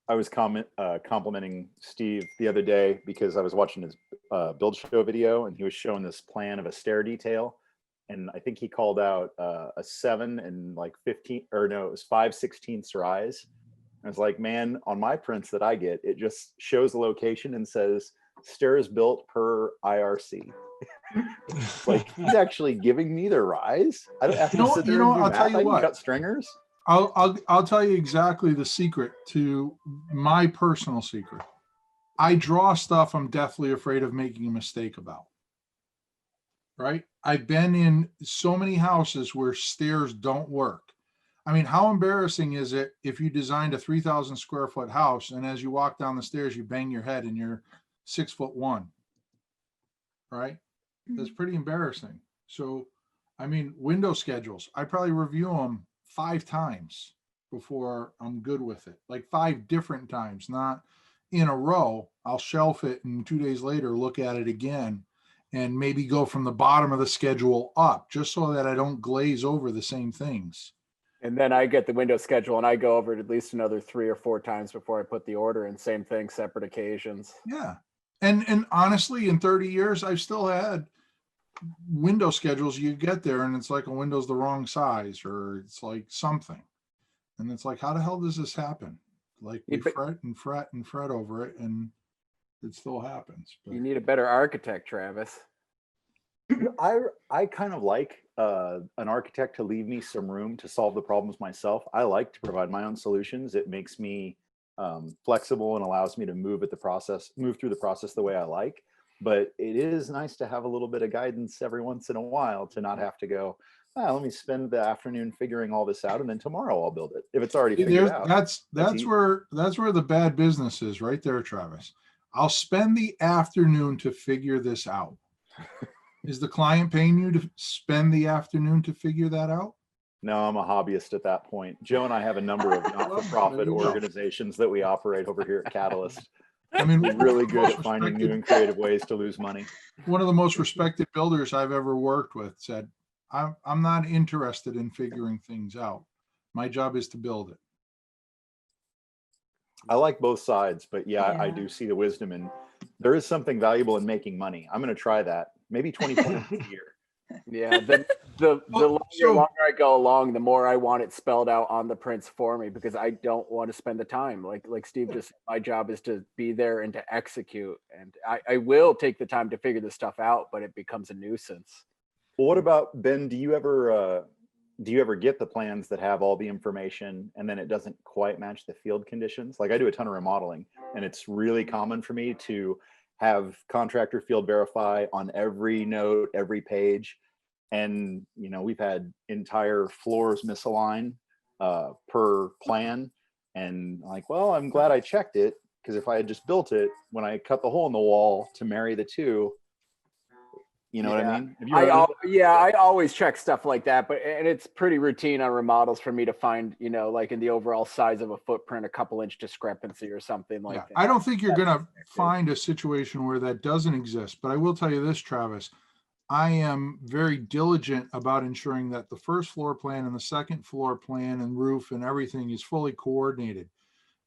I was complimenting Steve the other day because I was watching his build show video, and he was showing this plan of a stair detail, and I think he called out a 7 and like 15, or no, it was 5/16 rise. I was like, man, on my prints that I get, it just shows the location and says stairs built per IRC. Like, he's actually giving me the rise. I don't have to sit there and do I'll math. tell you I can what. cut stringers. I'll tell you exactly the secret to my personal secret. I draw stuff I'm deathly afraid of making a mistake about. Right? I've been in so many houses where stairs don't work. I mean, how embarrassing is it if you designed a 3,000 square foot house and as you walk down the stairs, you bang your head and you're 6'1", right? That's pretty embarrassing. So, I mean, window schedules, I probably review them 5 times before I'm good with it. Like 5 different times, not in a row. I'll shelf it and 2 days later, look at it again and maybe go from the bottom of the schedule up just so that I don't glaze over the same things. And then I get the window schedule and I go over it at least another 3 or 4 times before I put the order in. Same thing, separate occasions. Yeah. And honestly, in 30 years, I've still had window schedules. You get there and it's like a window's the wrong size or it's like something. And it's like, how the hell does this happen? Like we fret and fret and fret over it and it still happens. But you need a better architect, Travis. I kind of like an architect to leave me some room to solve the problems myself. I like to provide my own solutions. It makes me flexible and allows me to move through the process the way I like. But it is nice to have a little bit of guidance every once in a while to not have to go, let me spend the afternoon figuring all this out and then tomorrow I'll build it if it's already figured out. That's where the bad business is right there, Travis. I'll spend the afternoon to figure this out. Is the client paying you to spend the afternoon to figure that out? No, I'm a hobbyist at that point. Joe and I have a number of not-for-profit organizations that we operate over here at Catalyst. I mean, we're really good at finding new and creative ways to lose money. One of the most respected builders I've ever worked with said, I'm not interested in figuring things out. My job is to build it. I like both sides, but yeah, I do see the wisdom in there is something valuable in making money. I'm going to try that. Maybe 2020 a year. Yeah, the longer I go along, the more I want it spelled out on the prints for me because I don't want to spend the time. Like Steve just said, my job is to be there and to execute. And I will take the time to figure this stuff out, but it becomes a nuisance. Well, what about, Ben, do you ever get the plans that have all the information and then it doesn't quite match the field conditions? Like I do a ton of remodeling and it's really common for me to have contractor field verify on every note, every page. And, you know, we've had entire floors misalign per plan. And like, well, I'm glad I checked it because if I had just built it, when I cut the hole in the wall to marry the two, you know what I mean? I always check stuff like that, and it's pretty routine on remodels for me to find, you know, like in the overall size of a footprint, a couple inch discrepancy or something like that. I don't think you're going to find a situation where that doesn't exist, but I will tell you this, Travis, I am very diligent about ensuring that the first floor plan and the second floor plan and roof and everything is fully coordinated,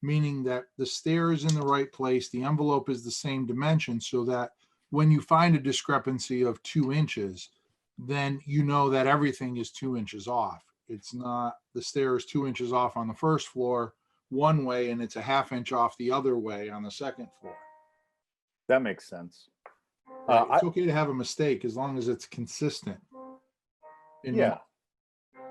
meaning that the stair is in the right place, the envelope is the same dimension so that when you find a discrepancy of 2 inches, then you know that everything is 2 inches off. It's not the stair is 2 inches off on the first floor one way and it's a ½ inch off the other way on the second floor. That makes sense. It's okay to have a mistake as long as it's consistent.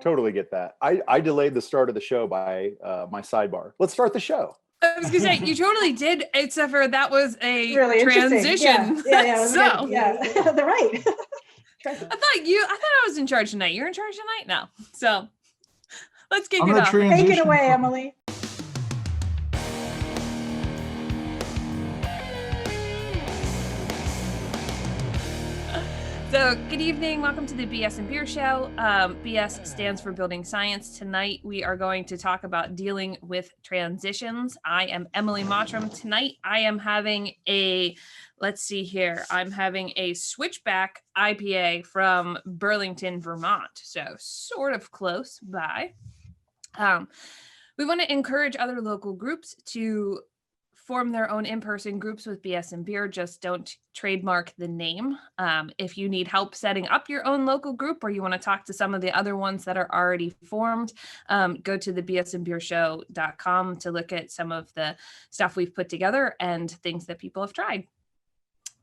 Totally get that. I delayed the start of the show by my sidebar. Let's start the show. I was gonna say you totally did, except for that was a really transition. Yeah, they're right. I thought I was in charge tonight. You're in charge tonight now. So let's kick it off. Take it away, Emily. So good evening. Welcome to the BS and Beer Show. BS stands for Building Science. Tonight we are going to talk about dealing with transitions. I am Emily Mottram. Tonight I am having I'm having a switchback IPA from Burlington, Vermont. So sort of close by. We want to encourage other local groups to form their own in-person groups with BS and Beer. Just don't trademark the name. If you need help setting up your own local group, or you want to talk to some of the other ones that are already formed, go to the bsandbeershow.com to look at some of the stuff we've put together and things that people have tried.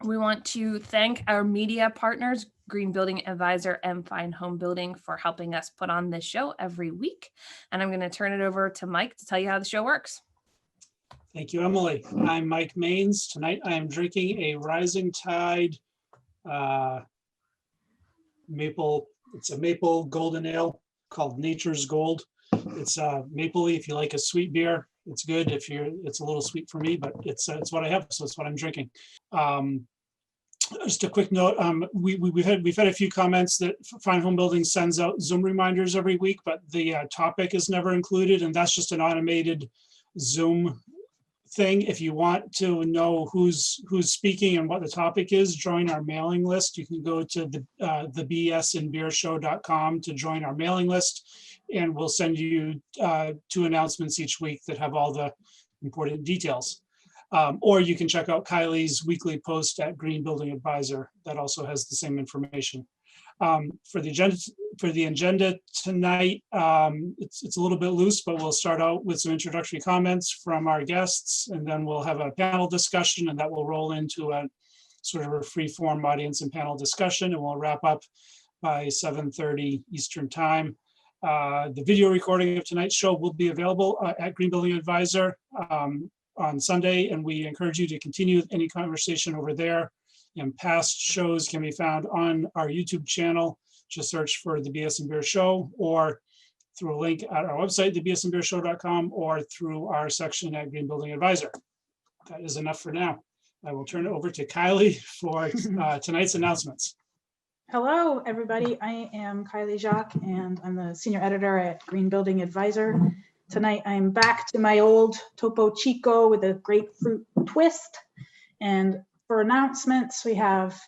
We want to thank our media partners, Green Building Advisor and Fine Home Building, for helping us put on this show every week. And I'm going to turn it over to Mike to tell you how the show works. Thank you, Emily. I'm Mike Maines. Tonight I am drinking a Rising Tide maple. It's a maple golden ale called Nature's Gold. It's mapley. If you like a sweet beer, it's good. It's a little sweet for me, but it's what I have, so it's what I'm drinking. Just a quick note. We've had a few comments that Fine Home Building sends out Zoom reminders every week, but the topic is never included, and that's just an automated Zoom thing. If you want to know who's speaking and what the topic is, join our mailing list. You can go to the bsandbeershow.com to join our mailing list, and we'll send you 2 announcements each week that have all the important details. Or you can check out Kylie's weekly post at Green Building Advisor. That also has the same information. For the agenda tonight, it's a little bit loose, but we'll start out with some introductory comments from our guests, and then we'll have a panel discussion, and that will roll into a sort of a free-form audience and panel discussion, and we'll wrap up by 7:30 Eastern Time. The video recording of tonight's show will be available at Green Building Advisor on Sunday, and we encourage you to continue any conversation over there. And past shows can be found on our YouTube channel. Just search for the BS and Beer Show, or through a link at our website, thebsandbeershow.com, or through our section at Green Building Advisor. That is enough for now. I will turn it over to Kylie for tonight's announcements. Hello, everybody. I am Kylie Jacques, and I'm the senior editor at Green Building Advisor. Tonight, I'm back to my old Topo Chico with a grapefruit twist. And for announcements, we have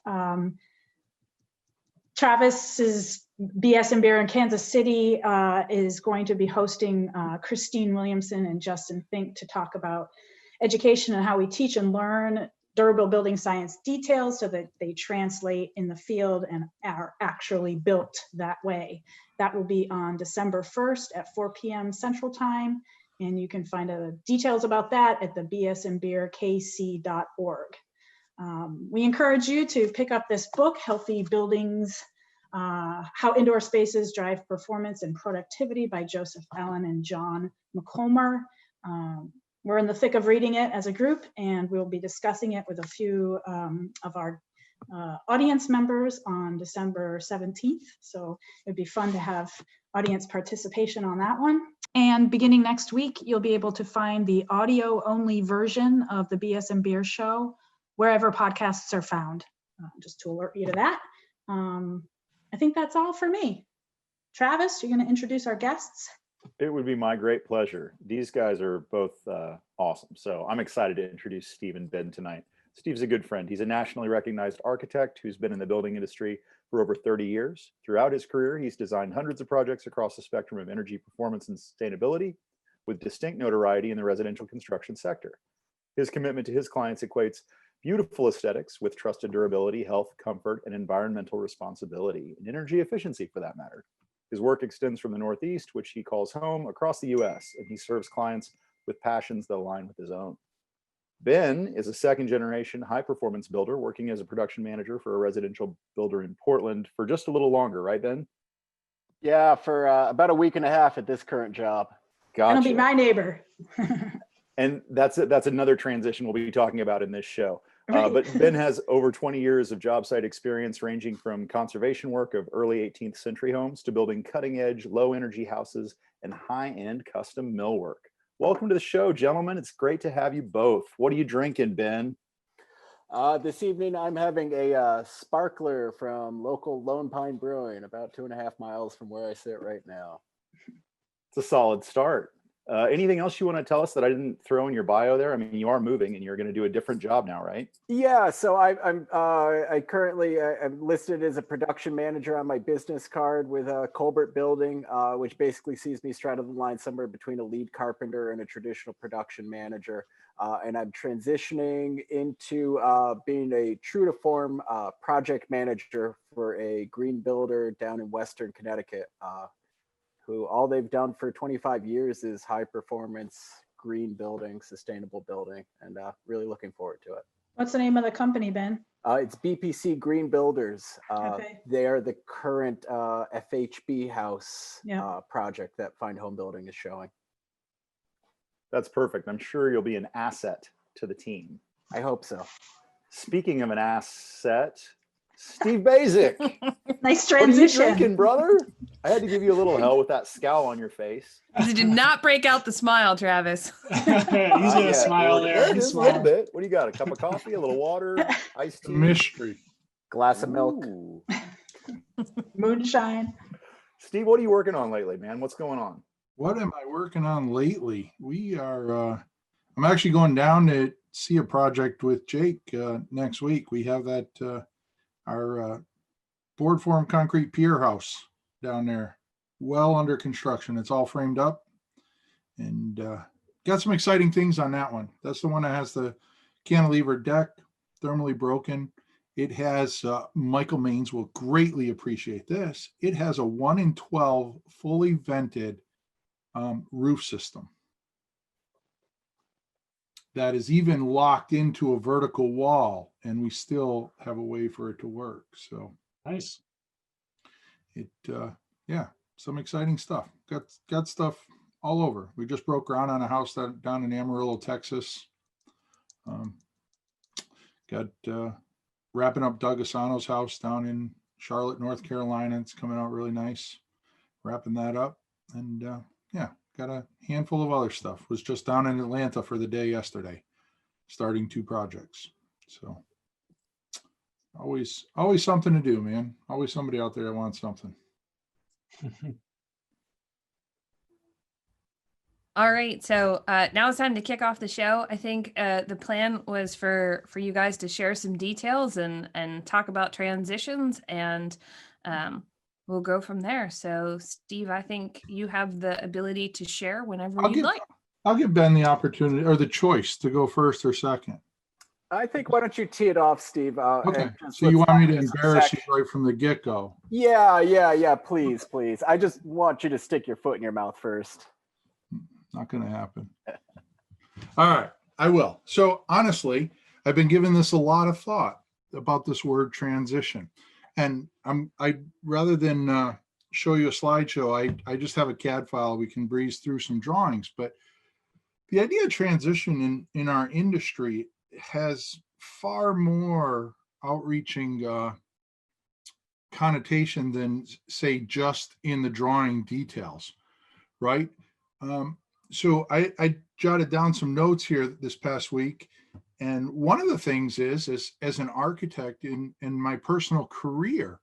Travis's BS and Beer in Kansas City is going to be hosting Christine Williamson and Justin Fink to talk about education and how we teach and learn durable building science details so that they translate in the field and are actually built that way. That will be on December 1st at 4 p.m. Central Time. And you can find details about that at the bsandbeerkc.org. We encourage you to pick up this book, Healthy Buildings, How Indoor Spaces Drive Performance and Productivity by Joseph Allen and John McComber. We're in the thick of reading it as a group, and we'll be discussing it with a few of our audience members on December 17th. So it'd be fun to have audience participation on that one. And beginning next week, you'll be able to find the audio-only version of the BS and Beer Show wherever podcasts are found, just to alert you to that. I think that's all for me. Travis, you're going to introduce our guests? It would be my great pleasure. These guys are both awesome. So I'm excited to introduce Steve and Ben tonight. Steve's a good friend. He's a nationally recognized architect who's been in the building industry for over 30 years. Throughout his career, he's designed hundreds of projects across the spectrum of energy performance and sustainability, with distinct notoriety in the residential construction sector. His commitment to his clients equates beautiful aesthetics with trusted durability, health, comfort, and environmental responsibility, and energy efficiency for that matter. His work extends from the Northeast, which he calls home, across the US, and he serves clients with passions that align with his own. Ben is a second-generation high-performance builder working as a production manager for a residential builder in Portland for just a little longer, right, Ben? Yeah, for about a week and a half at this current job. Gotcha. That'll be my neighbor. And that's another transition we'll be talking about in this show. Right. But Ben has over 20 years of job site experience, ranging from conservation work of early 18th century homes to building cutting-edge, low-energy houses and high-end custom millwork. Welcome to the show, gentlemen. It's great to have you both. What are you drinking, Ben? This evening, I'm having a sparkler from local Lone Pine Brewing, about 2.5 miles from where I sit right now. It's a solid start. Anything else you want to tell us that I didn't throw in your bio there? I mean, you are moving and you're going to do a different job now, right? Yeah, so I currently am listed as a production manager on my business card with Colbert Building, which basically sees me straddle the line somewhere between a lead carpenter and a traditional production manager. And I'm transitioning into being a true to form project manager for a green builder down in Western Connecticut, who all they've done for 25 years is high performance green building, sustainable building, and really looking forward to it. What's the name of the company, Ben? It's BPC Green Builders. Okay. They are the current FHB house Yeah. project that Find Home Building is showing. That's perfect. I'm sure you'll be an asset to the team. I hope so. Speaking of an asset, Steve Baczek. Nice What are you transition. drinking, brother? I had to give you a little hell with that scowl on your face. You did not break out the smile, Travis. He's gonna smile there. There it He's is, a little smiling. bit. What do you got? A cup of coffee, a little water, iced The tea? mystery. Glass of milk. Ooh. Moonshine. Steve, what are you working on lately, man? What's going on? What am I working on lately? We are, I'm actually going down to see a project with Jake next week. We have that, our board form concrete pier house down there, well under construction. It's all framed up and got some exciting things on that one. That's the one that has the cantilever deck, thermally broken. It has, Michael Maines will greatly appreciate this. It has a 1 in 12 fully vented roof system that is even locked into a vertical wall, and we still have a way for it to work. So Nice. it, yeah, some exciting stuff. Got stuff all over. We just broke ground on a house down in Amarillo, Texas. Got wrapping up Doug Asano's house down in Charlotte, North Carolina. It's coming out really nice. Wrapping that up, and yeah, got a handful of other stuff. Was just down in Atlanta for the day yesterday, starting 2 projects. So always something to do, man. Always somebody out there that wants something. All right, so now it's time to kick off the show. I think the plan was for you guys to share some details and talk about transitions, and we'll go from there. So, Steve, I think you have the ability to share whenever you'd like. I'll give Ben the opportunity or the choice to go first or second. I think, why don't you tee it off, Steve? Okay, and just so you let's want me dive to into some embarrass you section. right from the get-go? Yeah, please. I just want you to stick your foot in your mouth first. Not going to happen. All right, I will. So honestly, I've been giving this a lot of thought about this word transition, and I rather than show you a slideshow, I just have a CAD file. We can breeze through some drawings, but the idea of transition in our industry has far more outreaching connotation than, say, just in the drawing details, right? So I jotted down some notes here this past week. And one of the things is as an architect in my personal career,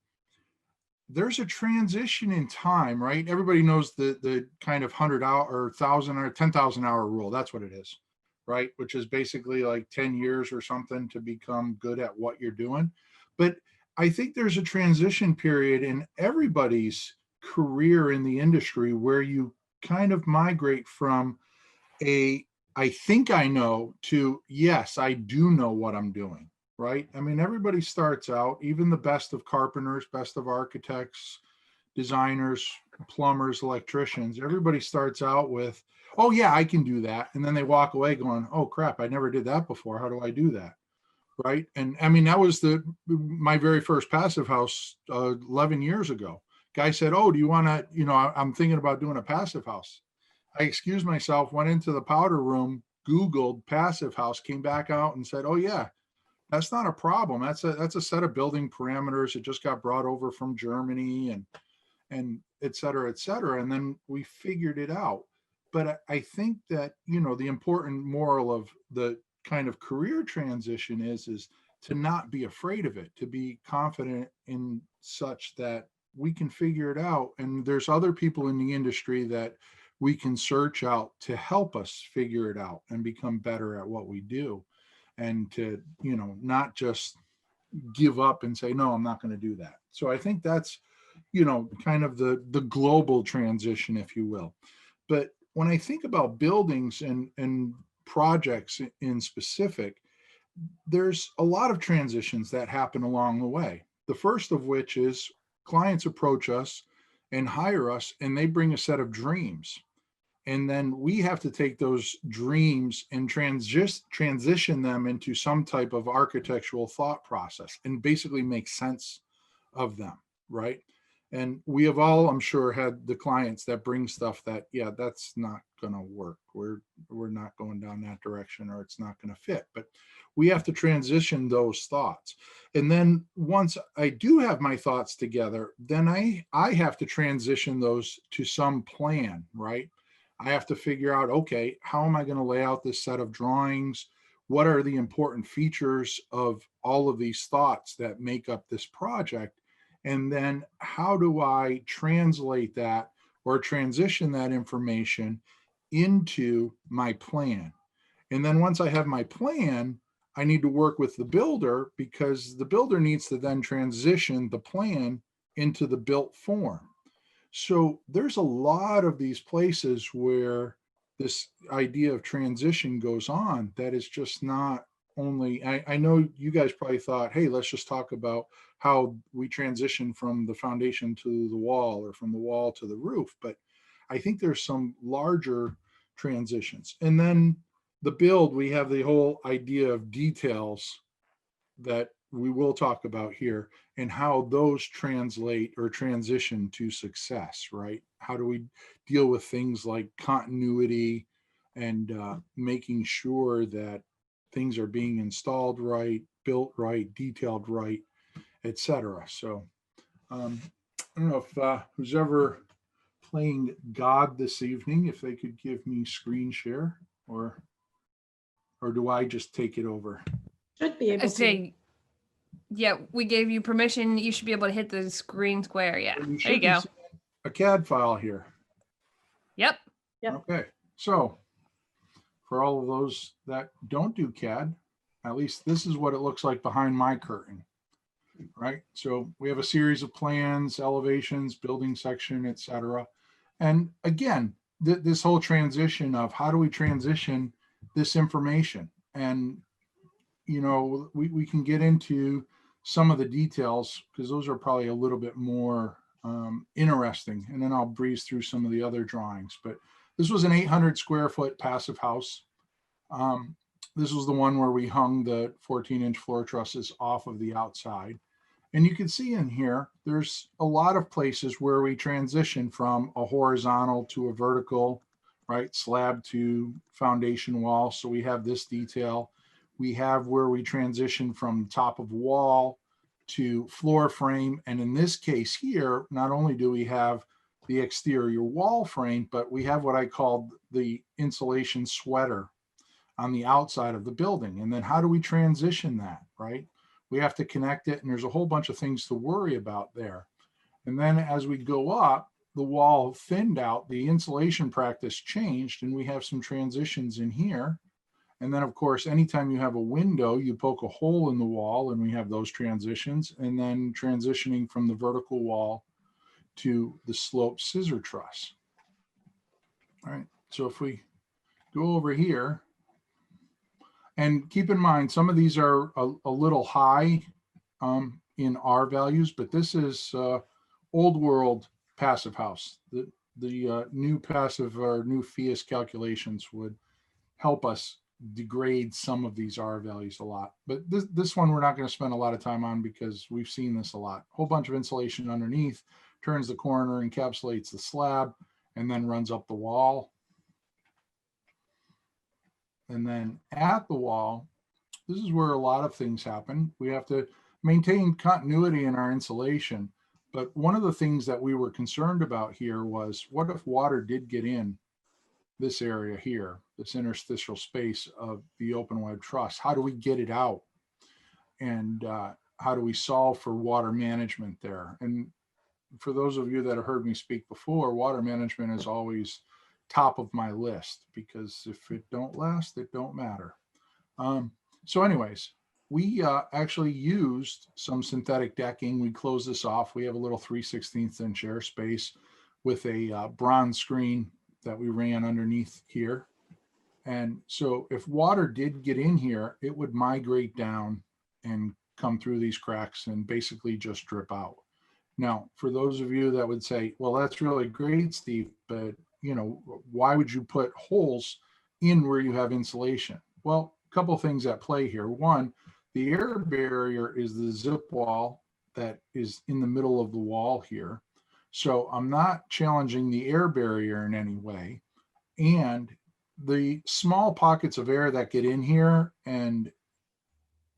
there's a transition in time, right? Everybody knows the kind of 100-hour or 1,000 or 10,000 hour rule. That's what it is, right? Which is basically like 10 years or something to become good at what you're doing. But I think there's a transition period in everybody's career in the industry where you kind of migrate from I think I know to, yes, I do know what I'm doing, right? I mean, everybody starts out, even the best of carpenters, best of architects, designers, plumbers, electricians, everybody starts out with, oh yeah, I can do that. And then they walk away going, oh crap, I never did that before. How do I do that? Right. And I mean, that was my very first passive house 11 years ago. Guy said, oh, do you want to, I'm thinking about doing a passive house. I excused myself, went into the powder room, Googled passive house, came back out and said, oh yeah, that's not a problem. That's a set of building parameters. It just got brought over from Germany and et cetera, et cetera. And then we figured it out. But I think that, the important moral of the kind of career transition is to not be afraid of it, to be confident in such that we can figure it out. And there's other people in the industry that we can search out to help us figure it out and become better at what we do, and to, you know, not just give up and say, no, I'm not going to do that. So I think that's, you know, kind of the global transition, if you will. But when I think about buildings and projects in specific, there's a lot of transitions that happen along the way. The first of which is clients approach us and hire us, and they bring a set of dreams. And then we have to take those dreams and transition them into some type of architectural thought process and basically make sense of them, right? And we have all, I'm sure, had the clients that bring stuff that, yeah, that's not going to work. We're not going down that direction, or it's not going to fit. But we have to transition those thoughts. And then once I do have my thoughts together, then I have to transition those to some plan, right? I have to figure out, okay, how am I going to lay out this set of drawings? What are the important features of all of these thoughts that make up this project? And then how do I translate that or transition that information into my plan? And then once I have my plan, I need to work with the builder, because the builder needs to then transition the plan into the built form. So there's a lot of these places where this idea of transition goes on that is just not only, I know you guys probably thought, hey, let's just talk about how we transition from the foundation to the wall, or from the wall to the roof. But I think there's some larger transitions. And then the build, we have the whole idea of details that we will talk about here, and how those translate or transition to success, right? How do we deal with things like continuity and making sure that things are being installed right, built right, detailed right, etc. So I don't know if who's ever playing God this evening, if they could give me screen share, or do I just take it over? Should be able I'd to. say, yeah, we gave you permission. You should be able to hit the screen square. Yeah, You there you should be go. seeing a CAD file here. Yep. Yep. Okay, so for all of those that don't do CAD, at least this is what it looks like behind my curtain, right? So we have a series of plans, elevations, building section, etc. And again, this whole transition of how do we transition this information? And, you know, we can get into some of the details, because those are probably a little bit more interesting. And then I'll breeze through some of the other drawings. But this was an 800 square foot passive house. This was the one where we hung the 14-inch floor trusses off of the outside. And you can see in here, there's a lot of places where we transition from a horizontal to a vertical, right? Slab to foundation wall. So we have this detail. We have where we transition from top of wall to floor frame. And in this case here, not only do we have the exterior wall frame, but we have what I called the insulation sweater on the outside of the building. And then how do we transition that, right? We have to connect it, and there's a whole bunch of things to worry about there. And then as we go up, the wall thinned out, the insulation practice changed, and we have some transitions in here. And then of course, anytime you have a window, you poke a hole in the wall, and we have those transitions, and then transitioning from the vertical wall to the sloped scissor truss. All right, so if we go over here, and keep in mind, some of these are a little high in R values, but this is old world passive house. The new passive or new FIAS calculations would help us degrade some of these R values a lot. But this one we're not going to spend a lot of time on, because we've seen this a lot. Whole bunch of insulation underneath, turns the corner, encapsulates the slab, and then runs up the wall. And then at the wall, this is where a lot of things happen. We have to maintain continuity in our insulation. But one of the things that we were concerned about here was, what if water did get in this area here, this interstitial space of the open web truss? How do we get it out? And how do we solve for water management there? And for those of you that have heard me speak before, water management is always top of my list, because if it don't last, it don't matter. So anyways, we actually used some synthetic decking. We closed this off. We have a little 3/16 inch airspace with a bronze screen that we ran underneath here. And so if water did get in here, it would migrate down and come through these cracks and basically just drip out. Now, for those of you that would say, well, that's really great, Steve, but why would you put holes in where you have insulation? Well, a couple of things at play here. One, the air barrier is the zip wall that is in the middle of the wall here. So I'm not challenging the air barrier in any way. And the small pockets of air that get in here and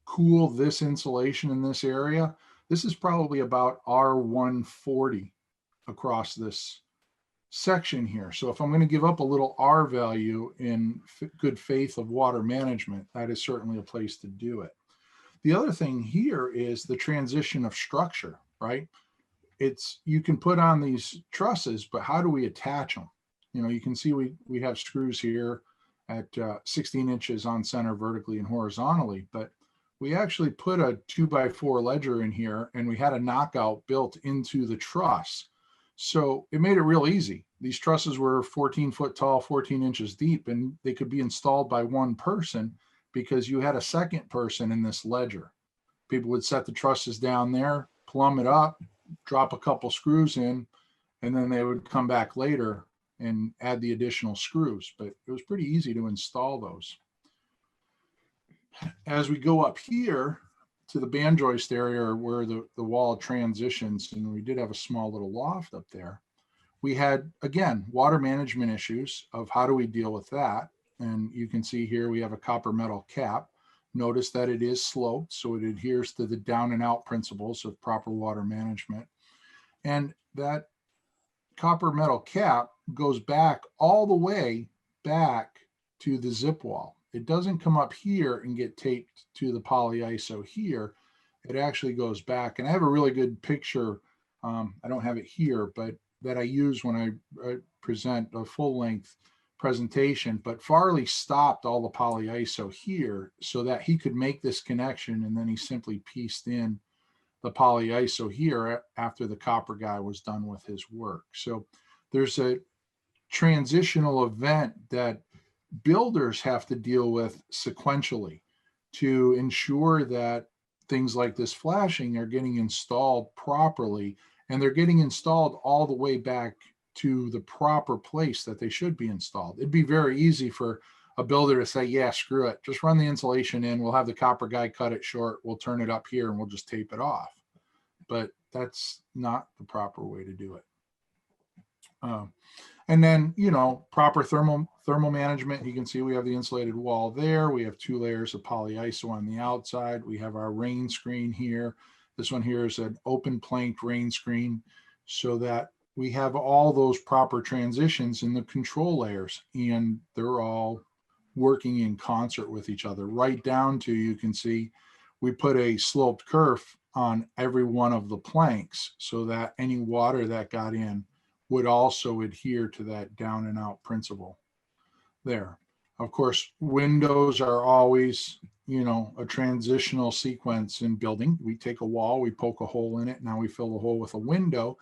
cool this insulation in this area, this is probably about R140 across this section here. So if I'm going to give up a little R value in good faith of water management, that is certainly a place to do it. The other thing here is the transition of structure, right? You can put on these trusses, but how do we attach them? You can see we have screws here at 16 inches on center vertically and horizontally, but we actually put a 2x4 ledger in here, and we had a knockout built into the truss. So it made it real easy. These trusses were 14 foot tall, 14 inches deep, and they could be installed by one person because you had a second person in this ledger. People would set the trusses down there, plumb it up, drop a couple screws in, and then they would come back later and add the additional screws. But it was pretty easy to install those. As we go up here to the band joist area where the wall transitions, and we did have a small little loft up there, we had, again, water management issues of how do we deal with that. And you can see here we have a copper metal cap. Notice that it is sloped, so it adheres to the down and out principles of proper water management. And that copper metal cap goes back all the way back to the zip wall. It doesn't come up here and get taped to the polyiso here. It actually goes back. And I have a really good picture. I don't have it here, but that I use when I present a full length presentation. But Farley stopped all the polyiso here so that he could make this connection. And then he simply pieced in the polyiso here after the copper guy was done with his work. So there's a transitional event that builders have to deal with sequentially to ensure that things like this flashing are getting installed properly, and they're getting installed all the way back to the proper place that they should be installed. It'd be very easy for a builder to say, yeah, screw it, just run the insulation in, we'll have the copper guy cut it short, we'll turn it up here and we'll just tape it off. But that's not the proper way to do it. And then, proper thermal management. You can see we have the insulated wall there. We have 2 layers of polyiso on the outside. We have our rain screen here. This one here is an open planked rain screen, so that we have all those proper transitions in the control layers, and they're all working in concert with each other, right down to, you can see we put a sloped kerf on every one of the planks so that any water that got in would also adhere to that down and out principle there. Of course, windows are always, a transitional sequence in building. We take a wall, we poke a hole in it, now we fill the hole with a window,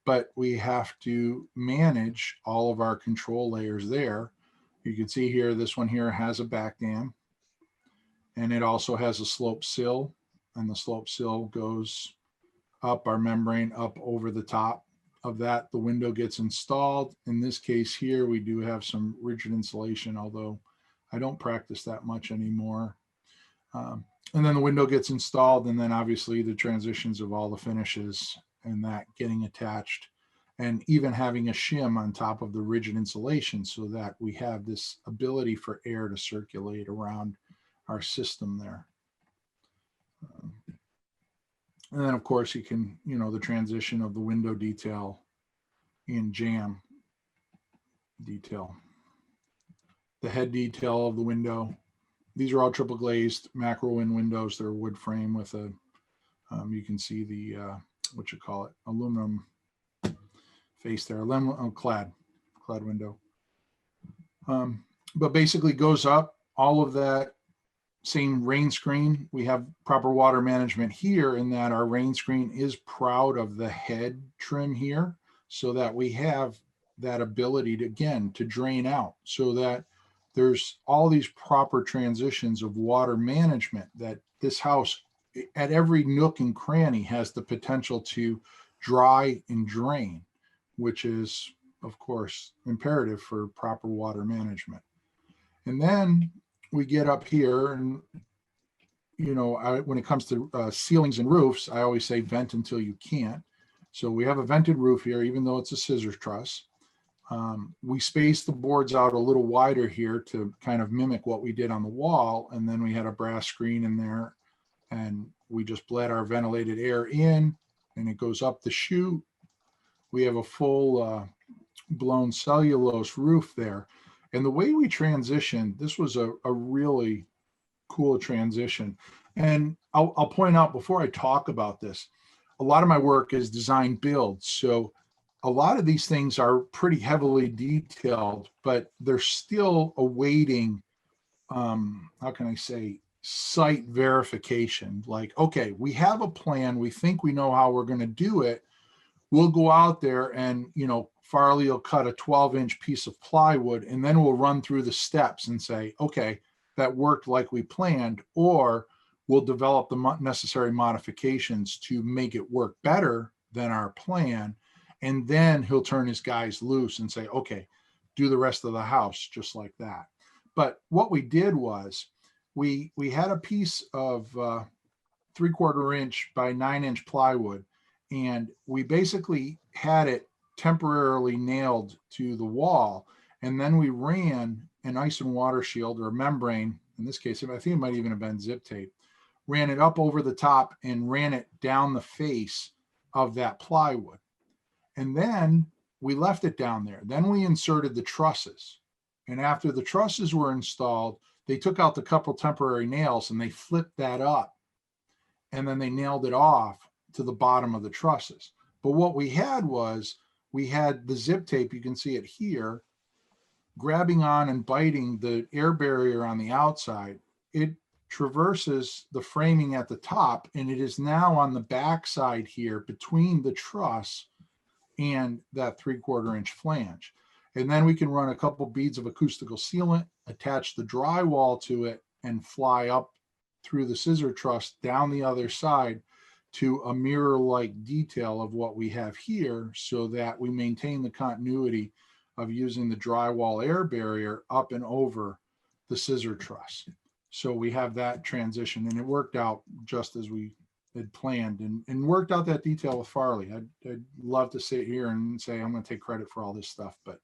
but we have to manage all of our control layers there. You can see here, this one here has a back dam, and it also has a slope sill, and the slope sill goes up our membrane up over the top of that. The window gets installed. In this case here, we do have some rigid insulation, although I don't practice that much anymore. And then the window gets installed, and then obviously the transitions of all the finishes and that getting attached, and even having a shim on top of the rigid insulation so that we have this ability for air to circulate around our system there. And then of course you can, the transition of the window detail in jam detail. The head detail of the window. These are all triple glazed macro win windows. They're wood frame with a, you can see the, aluminum face there, clad window. But basically goes up all of that same rain screen. We have proper water management here in that our rain screen is proud of the head trim here, so that we have that ability to, again, to drain out, so that there's all these proper transitions of water management, that this house at every nook and cranny has the potential to dry and drain, which is, of course, imperative for proper water management. And then we get up here and, when it comes to ceilings and roofs, I always say vent until you can't. So we have a vented roof here, even though it's a scissors truss. We spaced the boards out a little wider here to kind of mimic what we did on the wall. And then we had a brass screen in there, and we just bled our ventilated air in, and it goes up the chute. We have a full blown cellulose roof there. And the way we transitioned, this was a really cool transition. And I'll point out before I talk about this, a lot of my work is design build. So a lot of these things are pretty heavily detailed, but they're still awaiting, how can I say, site verification. Like, okay, we have a plan. We think we know how we're going to do it. We'll go out there and, Farley will cut a 12-inch piece of plywood, and then we'll run through the steps and say, okay, that worked like we planned, or we'll develop the necessary modifications to make it work better than our plan. And then he'll turn his guys loose and say, okay, do the rest of the house just like that. But what we did was we had a piece of 3/4 inch by 9-inch plywood, and we basically had it temporarily nailed to the wall. And then we ran an ice and water shield, or a membrane, in this case, I think it might even have been zip tape, ran it up over the top and ran it down the face of that plywood. And then we left it down there. Then we inserted the trusses. And after the trusses were installed, they took out the couple temporary nails and they flipped that up. And then they nailed it off to the bottom of the trusses. But what we had was, we had the zip tape, you can see it here, grabbing on and biting the air barrier on the outside. It traverses the framing at the top, and it is now on the back side here between the truss and that 3/4 inch flange. And then we can run a couple beads of acoustical sealant, attach the drywall to it, and fly up through the scissor truss down the other side to a mirror-like detail of what we have here, so that we maintain the continuity of using the drywall air barrier up and over the scissor truss. So we have that transition, and it worked out just as we had planned, and worked out that detail with Farley. I'd love to sit here and say I'm going to take credit for all this stuff, but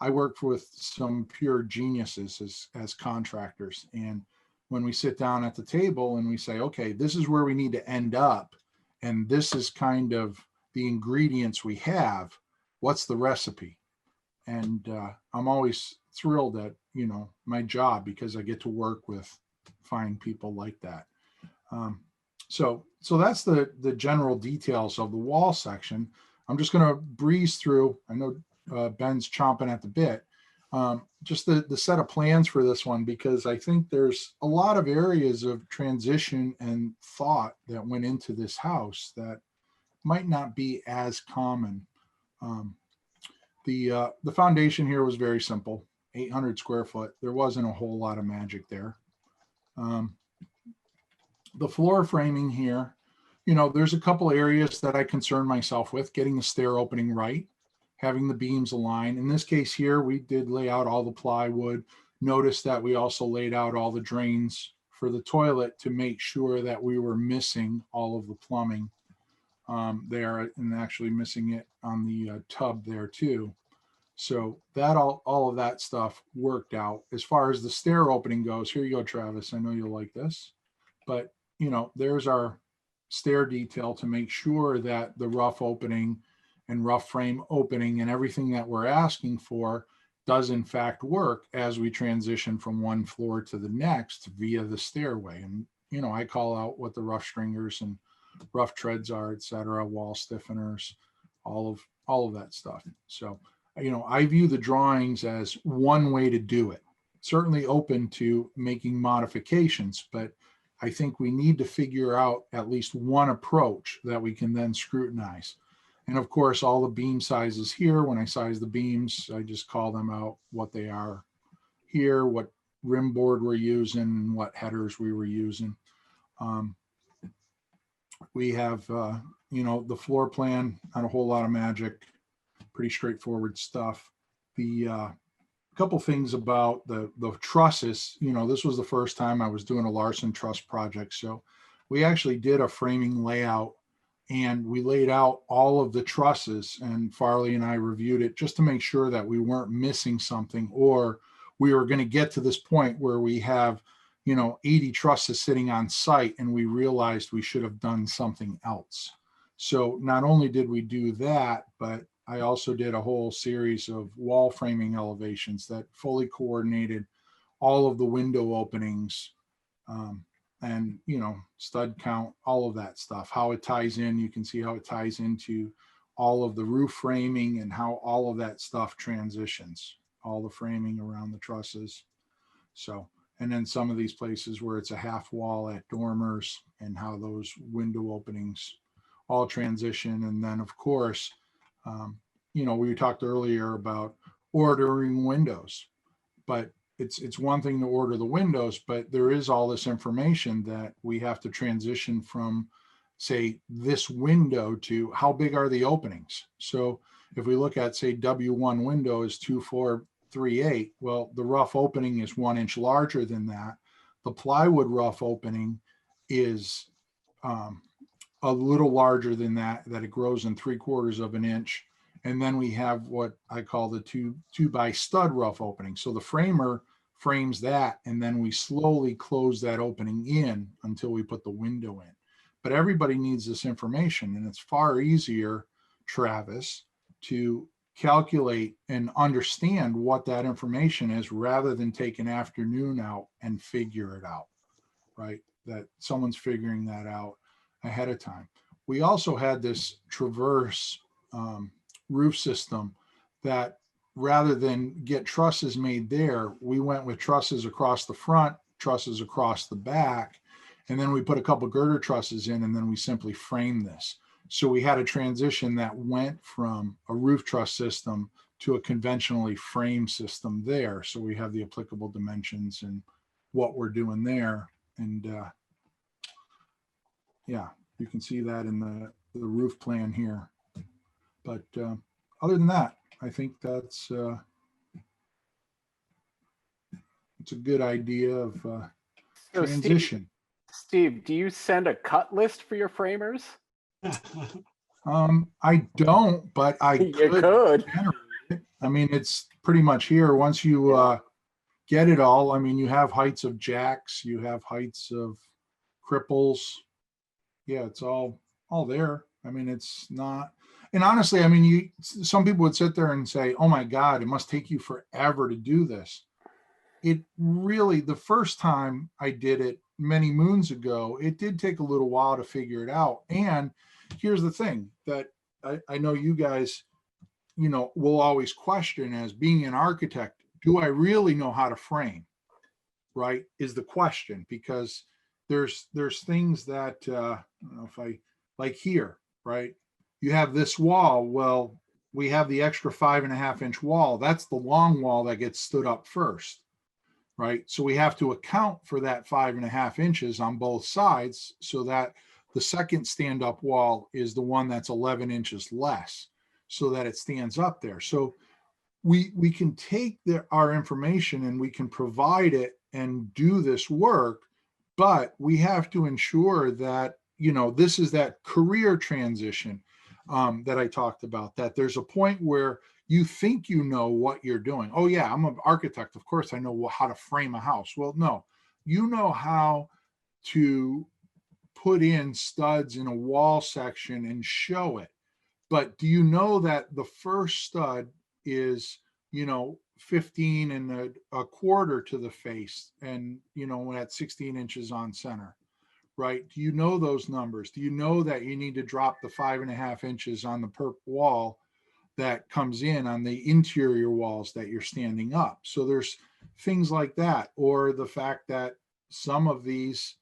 I worked with some pure geniuses as contractors. And when we sit down at the table and we say, okay, this is where we need to end up, and this is kind of the ingredients we have, what's the recipe? And I'm always thrilled at, my job, because I get to work with fine people like that. So that's the general details of the wall section. I'm just going to breeze through. I know Ben's chomping at the bit. Just the set of plans for this one, because I think there's a lot of areas of transition and thought that went into this house that might not be as common. The foundation here was very simple, 800 square foot. There wasn't a whole lot of magic there. The floor framing here, there's a couple areas that I concern myself with, getting the stair opening right, having the beams aligned. In this case here, we did lay out all the plywood. Notice that we also laid out all the drains for the toilet to make sure that we were missing all of the plumbing there, and actually missing it on the tub there too. So that all of that stuff worked out. As far as the stair opening goes, here you go, Travis. I know you'll like this, but there's our stair detail to make sure that the rough opening and rough frame opening and everything that we're asking for does in fact work as we transition from one floor to the next via the stairway. And I call out what the rough stringers and rough treads are, etc., wall stiffeners, all of that stuff. So I view the drawings as one way to do it. Certainly open to making modifications, but I think we need to figure out at least one approach that we can then scrutinize. And of course, all the beam sizes here, when I size the beams, I just call them out what they are here, what rim board we're using, what headers we were using. We have, the floor plan, not a whole lot of magic, pretty straightforward stuff. The couple things about the trusses, this was the first time I was doing a Larson truss project. So we actually did a framing layout and we laid out all of the trusses, and Farley and I reviewed it just to make sure that we weren't missing something, or we were going to get to this point where we have 80 trusses sitting on site and we realized we should have done something else. So not only did we do that, but I also did a whole series of wall framing elevations that fully coordinated all of the window openings, and stud count, all of that stuff, how it ties in. You can see how it ties into all of the roof framing and how all of that stuff transitions, all the framing around the trusses. So, and then some of these places where it's a half wall at dormers and how those window openings all transition. And then of course, we talked earlier about ordering windows, but it's one thing to order the windows, but there is all this information that we have to transition from, say, this window to how big are the openings. So if we look at, say, W1 window is 2438, well, the rough opening is 1 inch larger than that. The plywood rough opening is a little larger than that it grows in 3/4 of an inch. And then we have what I call the two by stud rough opening. So the framer frames that, and then we slowly close that opening in until we put the window in. But everybody needs this information, and it's far easier, Travis, to calculate and understand what that information is rather than take an afternoon out and figure it out, right? That someone's figuring that out ahead of time. We also had this traverse roof system that, rather than get trusses made there, we went with trusses across the front, trusses across the back, and then we put a couple girder trusses in, and then we simply framed this. So we had a transition that went from a roof truss system to a conventionally framed system there. So we have the applicable dimensions and what we're doing there. And yeah, you can see that in the roof plan here. But other than that, I think that's it's a good idea of So transition. Steve, do you send a cut list for your framers? I don't, but I You could. could. I mean, it's pretty much here. Once you get it all, I mean, you have heights of jacks, you have heights of cripples. Yeah, it's all there. I mean, it's not. And honestly, I mean, some people would sit there and say, oh my God, it must take you forever to do this. It really, the first time I did it many moons ago, it did take a little while to figure it out. And here's the thing that I know you guys, will always question as being an architect, do I really know how to frame? Right? Is the question, because there's things that, I don't know if I, like here, right? You have this wall. Well, we have the extra 5.5 inch wall. That's the long wall that gets stood up first, right? So we have to account for that 5.5 inches on both sides so that the second stand up wall is the one that's 11 inches less so that it stands up there. So we can take our information and we can provide it and do this work, but we have to ensure that, this is that career transition that I talked about, that there's a point where you think you know what you're doing. Oh yeah, I'm an architect. Of course I know how to frame a house. Well, no, you know how to put in studs in a wall section and show it. But do you know that the first stud is, 15 1/4 to the face and, at 16 inches on center, right? Do you know those numbers? Do you know that you need to drop the 5.5 inches on the perp wall that comes in on the interior walls that you're standing up. So there's things like that, or the fact that some of these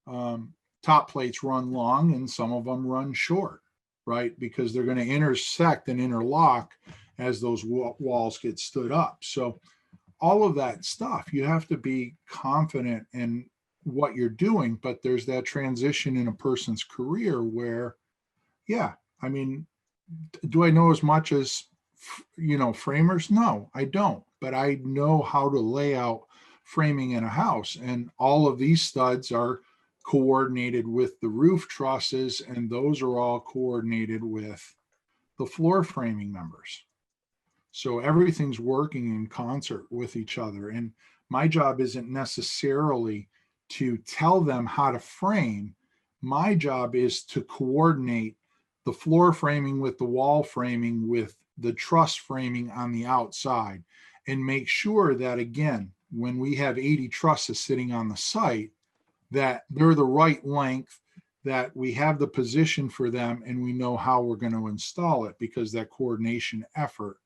top plates run long and some of them run short, right? Because they're going to intersect and interlock as those walls get stood up. So all of that stuff, you have to be confident in what you're doing, but there's that transition in a person's career where, yeah, I mean, do I know as much as, framers? No, I don't, but I know how to lay out framing in a house, and all of these studs are coordinated with the roof trusses, and those are all coordinated with the floor framing members. So everything's working in concert with each other. And my job isn't necessarily to tell them how to frame. My job is to coordinate the floor framing with the wall framing with the truss framing on the outside, and make sure that, again, when we have 80 trusses sitting on the site, that they're the right length, that we have the position for them, and we know how we're going to install it, because that coordination effort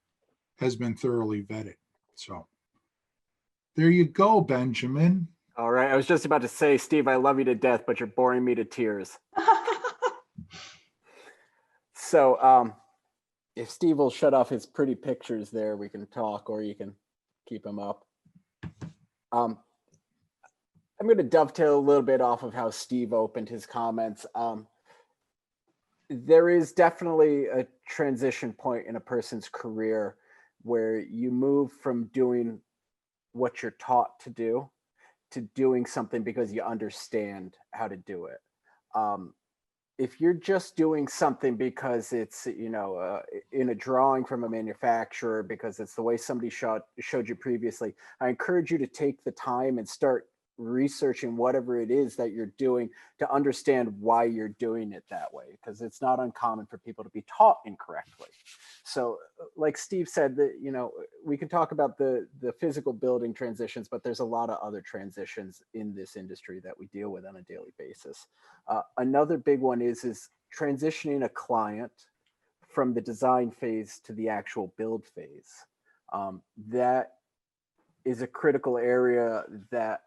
has been thoroughly vetted. So there you go, Benjamin. All right. I was just about to say, Steve, I love you to death, but you're boring me to tears. So if Steve will shut off his pretty pictures there, we can talk, or you can keep them up. I'm going to dovetail a little bit off of how Steve opened his comments. There is definitely a transition point in a person's career where you move from doing what you're taught to do to doing something because you understand how to do it. If you're just doing something because it's, in a drawing from a manufacturer, because it's the way somebody showed you previously, I encourage you to take the time and start researching whatever it is that you're doing to understand why you're doing it that way, because it's not uncommon for people to be taught incorrectly. So like Steve said, that we can talk about the physical building transitions, but there's a lot of other transitions in this industry that we deal with on a daily basis. Another big one is transitioning a client from the design phase to the actual build phase. That is a critical area that,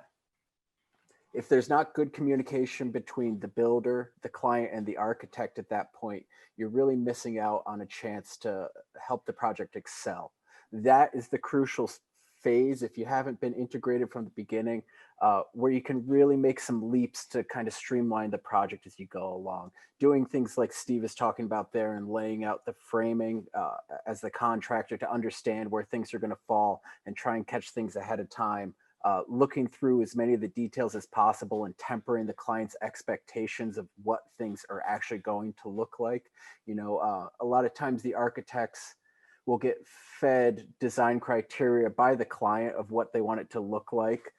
if there's not good communication between the builder, the client, and the architect at that point, you're really missing out on a chance to help the project excel. That is the crucial phase, if you haven't been integrated from the beginning, where you can really make some leaps to kind of streamline the project as you go along. Doing things like Steve is talking about there, and laying out the framing as the contractor to understand where things are going to fall and try and catch things ahead of time. Looking through as many of the details as possible and tempering the client's expectations of what things are actually going to look like. A lot of times the architects will get fed design criteria by the client of what they want it to look like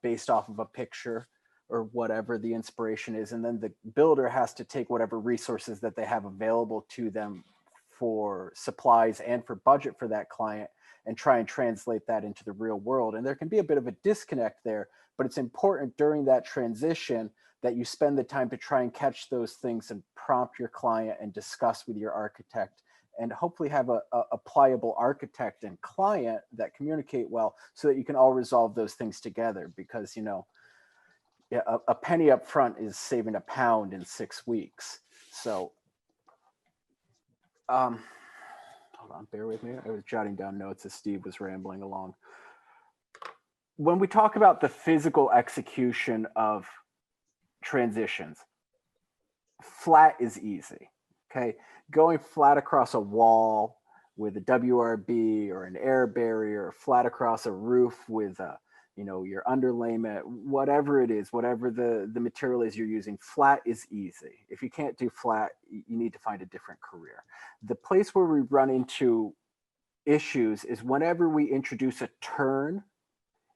based off of a picture or whatever the inspiration is. And then the builder has to take whatever resources that they have available to them for supplies and for budget for that client, and try and translate that into the real world. And there can be a bit of a disconnect there, but it's important during that transition that you spend the time to try and catch those things and prompt your client and discuss with your architect, and hopefully have a pliable architect and client that communicate well, so that you can all resolve those things together. Because, a penny up front is saving a pound in 6 weeks. So, hold on, bear with me. I was jotting down notes as Steve was rambling along. When we talk about the physical execution of transitions, flat is easy, okay? Going flat across a wall with a WRB or an air barrier, or flat across a roof with your underlayment, whatever it is, whatever the material is you're using, flat is easy. If you can't do flat, you need to find a different career. The place where we run into issues is whenever we introduce a turn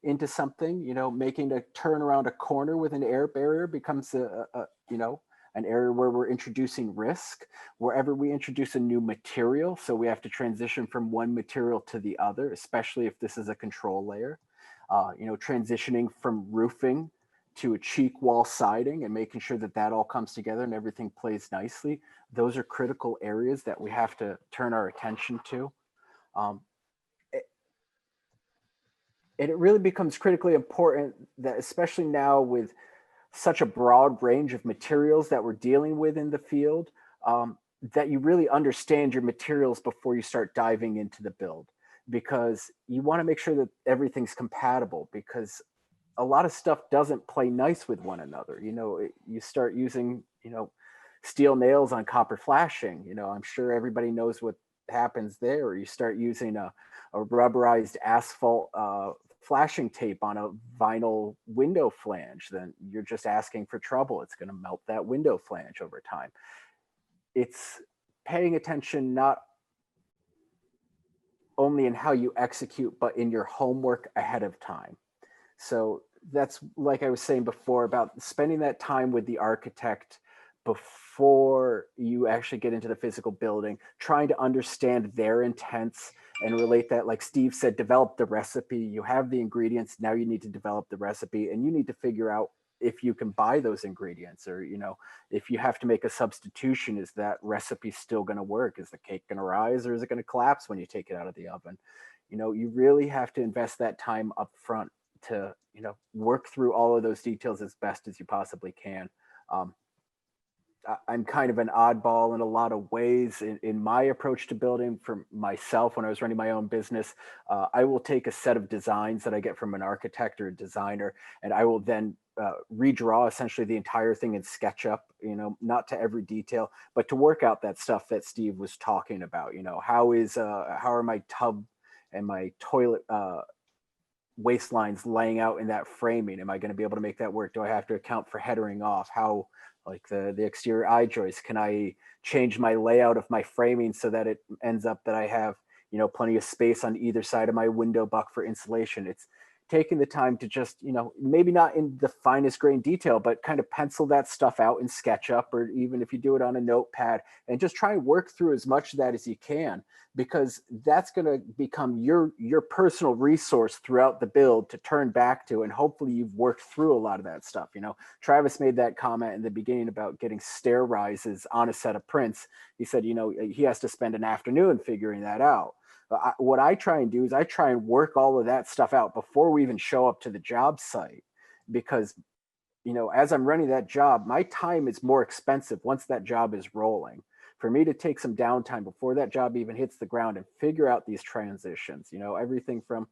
into something, making a turn around a corner with an air barrier becomes an area where we're introducing risk. Wherever we introduce a new material, so we have to transition from one material to the other, especially if this is a control layer. Transitioning from roofing to a cheek wall siding and making sure that that all comes together and everything plays nicely. Those are critical areas that we have to turn our attention to. And it really becomes critically important that, especially now with such a broad range of materials that we're dealing with in the field, that you really understand your materials before you start diving into the build, because you want to make sure that everything's compatible, because a lot of stuff doesn't play nice with one another. You know, you start using, you know, steel nails on copper flashing, you know, I'm sure everybody knows what happens there. Or you start using a rubberized asphalt flashing tape on a vinyl window flange, then you're just asking for trouble. It's going to melt that window flange over time. It's paying attention not only in how you execute, but in your homework ahead of time. So that's, like I was saying before, about spending that time with the architect before you actually get into the physical building, trying to understand their intents and relate that. Like Steve said, develop the recipe. You have the ingredients, now you need to develop the recipe, and you need to figure out if you can buy those ingredients, or, you know, if you have to make a substitution, is that recipe still going to work? Is the cake going to rise, or is it going to collapse when you take it out of the oven? You know, you really have to invest that time up front to, you know, work through all of those details as best as you possibly can. I'm kind of an oddball in a lot of ways in my approach to building. For myself, when I was running my own business, I will take a set of designs that I get from an architect or a designer, and I will then redraw essentially the entire thing in SketchUp, you know, not to every detail, but to work out that stuff that Steve was talking about. You know, how are my tub and my toilet waistlines laying out in that framing? Am I going to be able to make that work? Do I have to account for headering off? How, like the exterior eye joist, can I change my layout of my framing so that it ends up that I have, you know, plenty of space on either side of my window buck for insulation? It's taking the time to just, you know, maybe not in the finest grain detail, but kind of pencil that stuff out in SketchUp, or even if you do it on a notepad, and just try and work through as much of that as you can, because that's going to become your personal resource throughout the build to turn back to. And hopefully you've worked through a lot of that stuff. You know, Travis made that comment in the beginning about getting stair rises on a set of prints. He said, you know, he has to spend an afternoon figuring that out. What I try and do is I try and work all of that stuff out before we even show up to the job site, because, you know, as I'm running that job, my time is more expensive once that job is rolling. For me to take some downtime before that job even hits the ground and figure out these transitions, you know, everything from,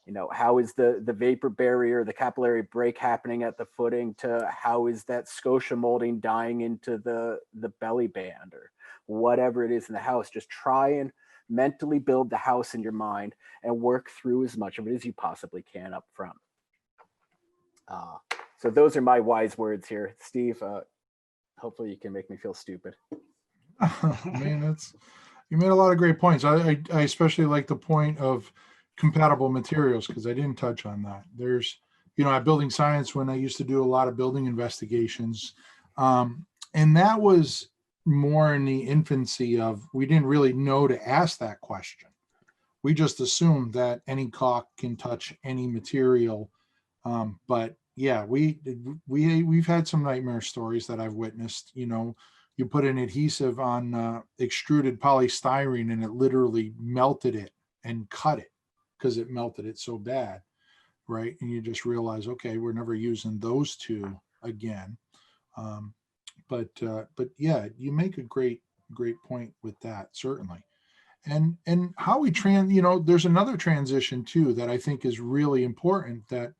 you know, how is the vapor barrier, the capillary break happening at the footing, to how is that scotia molding dying into the belly band, or whatever it is in the house. Just try and mentally build the house in your mind and work through as much of it as you possibly can up front. So those are my wise words here. Steve, hopefully you can make me feel stupid. Man, you made a lot of great points. I especially like the point of compatible materials, because I didn't touch on that. There's, you know, at Building Science, when I used to do a lot of building investigations, and that was more in the infancy of, we didn't really know to ask that question. We just assumed that any caulk can touch any material. But yeah, we've had some nightmare stories that I've witnessed. You know, you put an adhesive on extruded polystyrene and it literally melted it and cut it because it melted it so bad, right? And you just realize, okay, we're never using those two again. But yeah, you make a great point with that, certainly. And how we you know, there's another transition too that I think is really important, that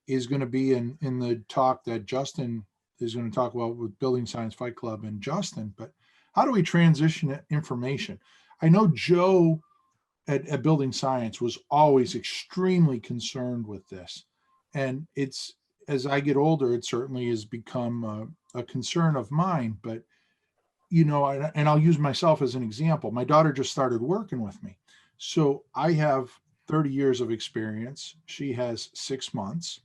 is going to be in the talk that Justin is going to talk about with Building Science Fight Club and Justin. But how do we transition information? I know Joe at Building Science was always extremely concerned with this, and it's, as I get older, it certainly has become a concern of mine. But, you know, and I'll use myself as an example. My daughter just started working with me. So I have 30 years of experience. She has 6 months.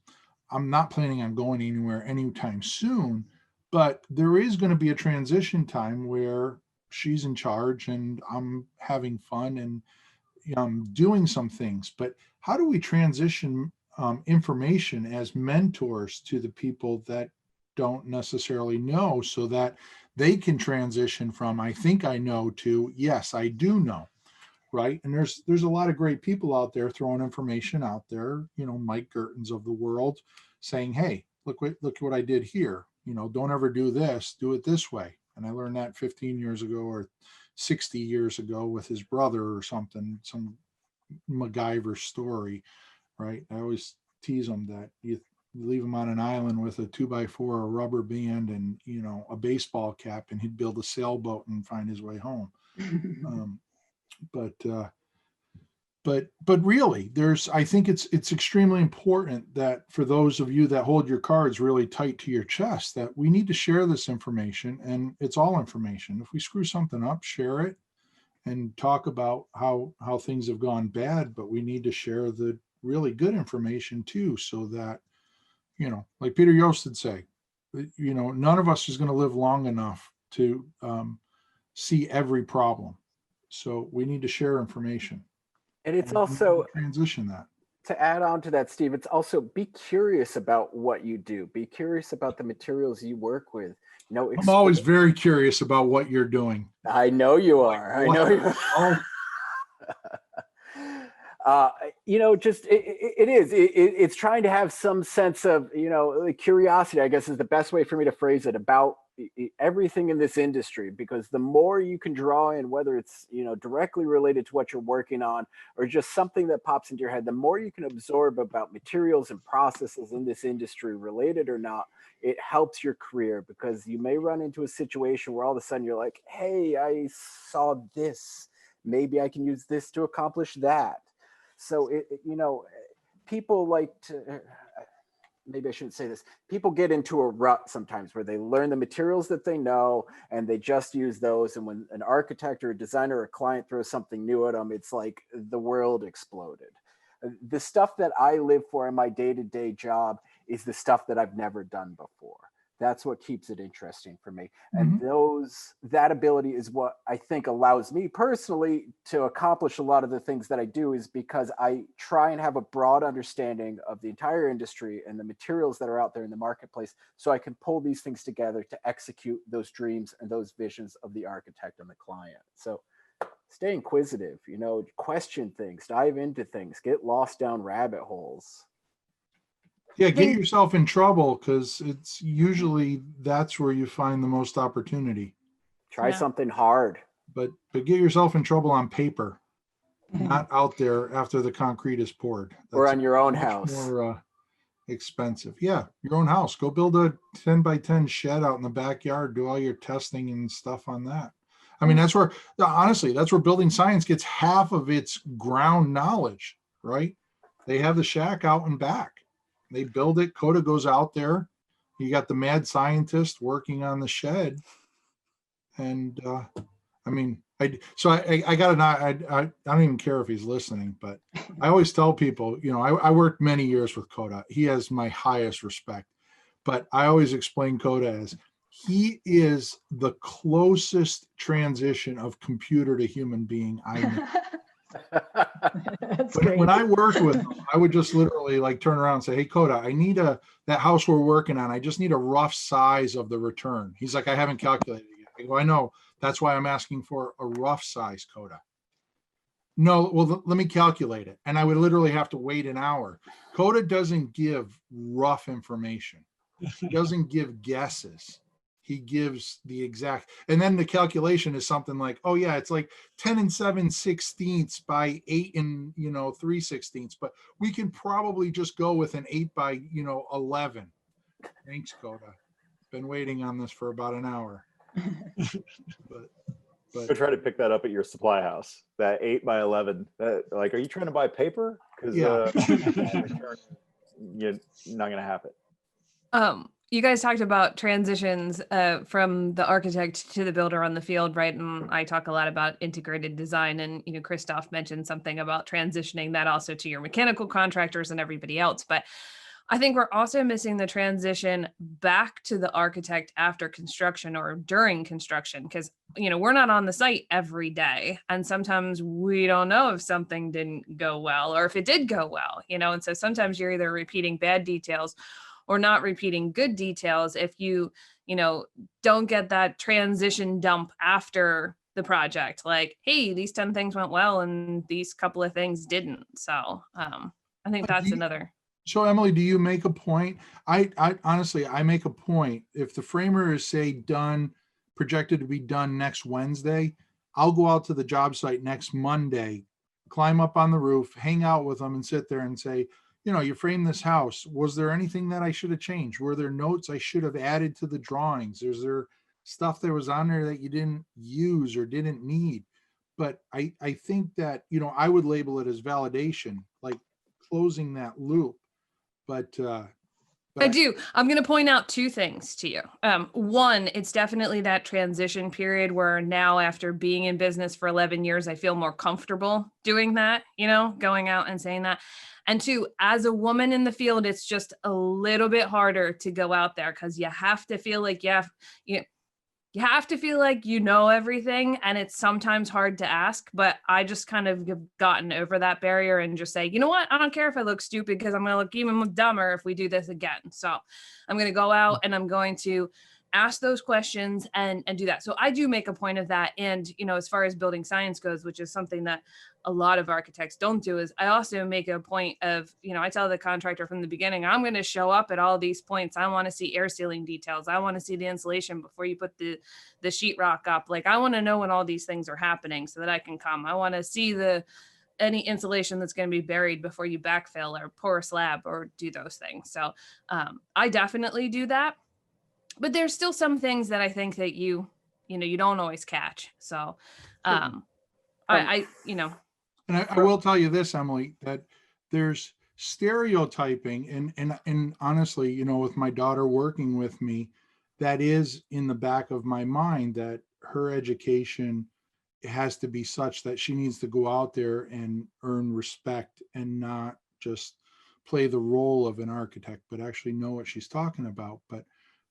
I'm not planning on going anywhere anytime soon, but there is going to be a transition time where she's in charge and I'm having fun and doing some things. But how do we transition information as mentors to the people that don't necessarily know, so that they can transition from I think I know to yes, I do know. Right. And there's a lot of great people out there throwing information out there, Mike Gertens of the world saying, hey, look what I did here. Don't ever do this, do it this way. And I learned that 15 years ago or 60 years ago with his brother or something, some MacGyver story. Right. I always tease him that you leave him on an island with a 2x4, a rubber band, and, a baseball cap, and he'd build a sailboat and find his way home. But really, I think it's extremely important that for those of you that hold your cards really tight to your chest, that we need to share this information, and it's all information. If we screw something up, share it and talk about how things have gone bad, but we need to share the really good information too, so that, like Peter Yost would say, none of us is going to live long enough to see every problem. So we need to share information. And it's also transition that. To add on to that, Steve, it's also be curious about what you do. Be curious about the materials you work with. I'm always very curious about what you're doing. I know you are. I know you are. It's trying to have some sense of, curiosity, I guess is the best way for me to phrase it, about everything in this industry, because the more you can draw in, whether it's, directly related to what you're working on or just something that pops into your head, the more you can absorb about materials and processes in this industry, related or not, it helps your career, because you may run into a situation where all of a sudden you're like, hey, I saw this, maybe I can use this to accomplish that. So, people like to, maybe I shouldn't say this, people get into a rut sometimes where they learn the materials that they know and they just use those. And when an architect or a designer or a client throws something new at them, it's like the world exploded. The stuff that I live for in my day-to-day job is the stuff that I've never done before. That's what keeps it interesting for me. And that ability is what I think allows me personally to accomplish a lot of the things that I do, is because I try and have a broad understanding of the entire industry and the materials that are out there in the marketplace, so I can pull these things together to execute those dreams and those visions of the architect and the client. So stay inquisitive, question things, dive into things, get lost down rabbit holes. Yeah, get yourself in trouble, because it's usually that's where you find the most opportunity. Try something hard. But get yourself in trouble on paper, not out there after the concrete is poured. Or on your own house. More expensive. Yeah, your own house. Go build a 10 by 10 shed out in the backyard. Do all your testing and stuff on that. I mean, that's where building science gets half of its ground knowledge, right? They have the shack out and back. They build it. Coda goes out there. You got the mad scientist working on the shed. And I don't even care if he's listening, but I always tell people, I worked many years with Coda. He has my highest respect, but I always explain Coda as he is the closest transition of computer to human being I know. When I worked with him, I would just literally turn around and say, hey, Coda, I need that house we're working on. I just need a rough size of the return. He's like, I haven't calculated it yet. I go, I know. That's why I'm asking for a rough size, Coda. No, well, let me calculate it. And I would literally have to wait an hour. Coda doesn't give rough information. He doesn't give guesses. He gives the exact, and then the calculation is something like, oh yeah, it's like 10 7/16 by 8 3/16, but we can probably just go with an 8 by 11. Thanks, Coda. Been waiting on this for about an hour. But go try to pick that up at your supply house. That 8 by 11. Are you trying to buy paper? Because you're not going to have it. You guys talked about transitions from the architect to the builder on the field, right? And I talk a lot about integrated design, and Christoph mentioned something about transitioning that also to your mechanical contractors and everybody else. But I think we're also missing the transition back to the architect after construction or during construction, because, we're not on the site every day. And sometimes we don't know if something didn't go well or if it did go well, and so sometimes you're either repeating bad details or not repeating good details if you, don't get that transition dump after the project. Like, hey, these 10 things went well and these couple of things didn't. So I think that's another. So Emily, do you make a point? I honestly, I make a point. If the framer is, say, projected to be done next Wednesday, I'll go out to the job site next Monday, climb up on the roof, hang out with them and sit there and say, you framed this house. Was there anything that I should have changed? Were there notes I should have added to the drawings? Is there stuff that was on there that you didn't use or didn't need? But I think that, I would label it as validation, like closing that loop. But I do. I'm going to point out two things to you. One, it's definitely that transition period where now, after being in business for 11 years, I feel more comfortable doing that, going out and saying that. And two, as a woman in the field, it's just a little bit harder to go out there because you have to feel like you have to feel like everything, and it's sometimes hard to ask, but I just kind of have gotten over that barrier and just say, you know what, I don't care if I look stupid because I'm going to look even dumber if we do this again. So I'm going to go out and I'm going to ask those questions and do that. So I do make a point of that. And, as far as building science goes, which is something that a lot of architects don't do, is I also make a point of, I tell the contractor from the beginning, I'm going to show up at all these points. I want to see air sealing details. I want to see the insulation before you put the sheetrock up. Like, I want to know when all these things are happening so that I can come. I want to see any insulation that's going to be buried before you backfill or pour a slab or do those things. So I definitely do that. But there's still some things that I think that you don't always catch. So I will tell you this, Emily, that there's stereotyping and honestly, with my daughter working with me, that is in the back of my mind, that her education has to be such that she needs to go out there and earn respect and not just play the role of an architect, but actually know what she's talking about. But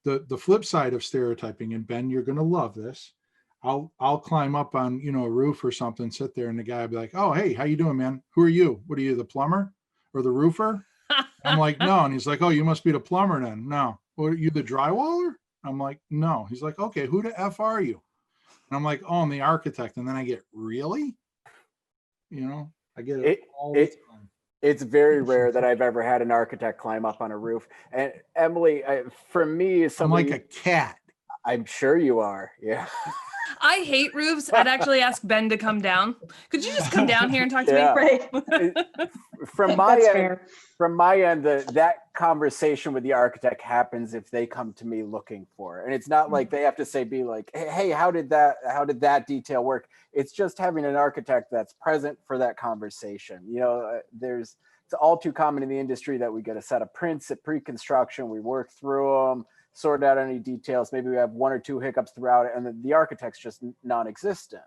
the flip side of stereotyping, and Ben, you're going to love this. I'll climb up on, a roof or something, sit there, and the guy will be like, "Oh, hey, how you doing, man? Who are you? What are you, the plumber or the roofer?" I'm like, "No." And he's like, "Oh, you must be the plumber then." "No." "What, are you the drywaller?" I'm like, "No." He's like, "Okay, who the F are you?" And I'm like, "Oh, I'm the architect." And then I get, "Really?" I get it all the time. It's very rare that I've ever had an architect climb up on a roof. And Emily, for me, I'm like a cat. I'm sure you are. Yeah. I hate roofs. I'd actually ask Ben to come down. Could you just come down here and talk to me? Right. From my end, that conversation with the architect happens if they come to me looking for it. And it's not like they have to be like, "Hey, how did that detail work?" It's just having an architect that's present for that conversation. It's all too common in the industry that we get a set of prints at pre-construction, we work through them, sort out any details. Maybe we have one or two hiccups throughout it, and the architect's just non-existent.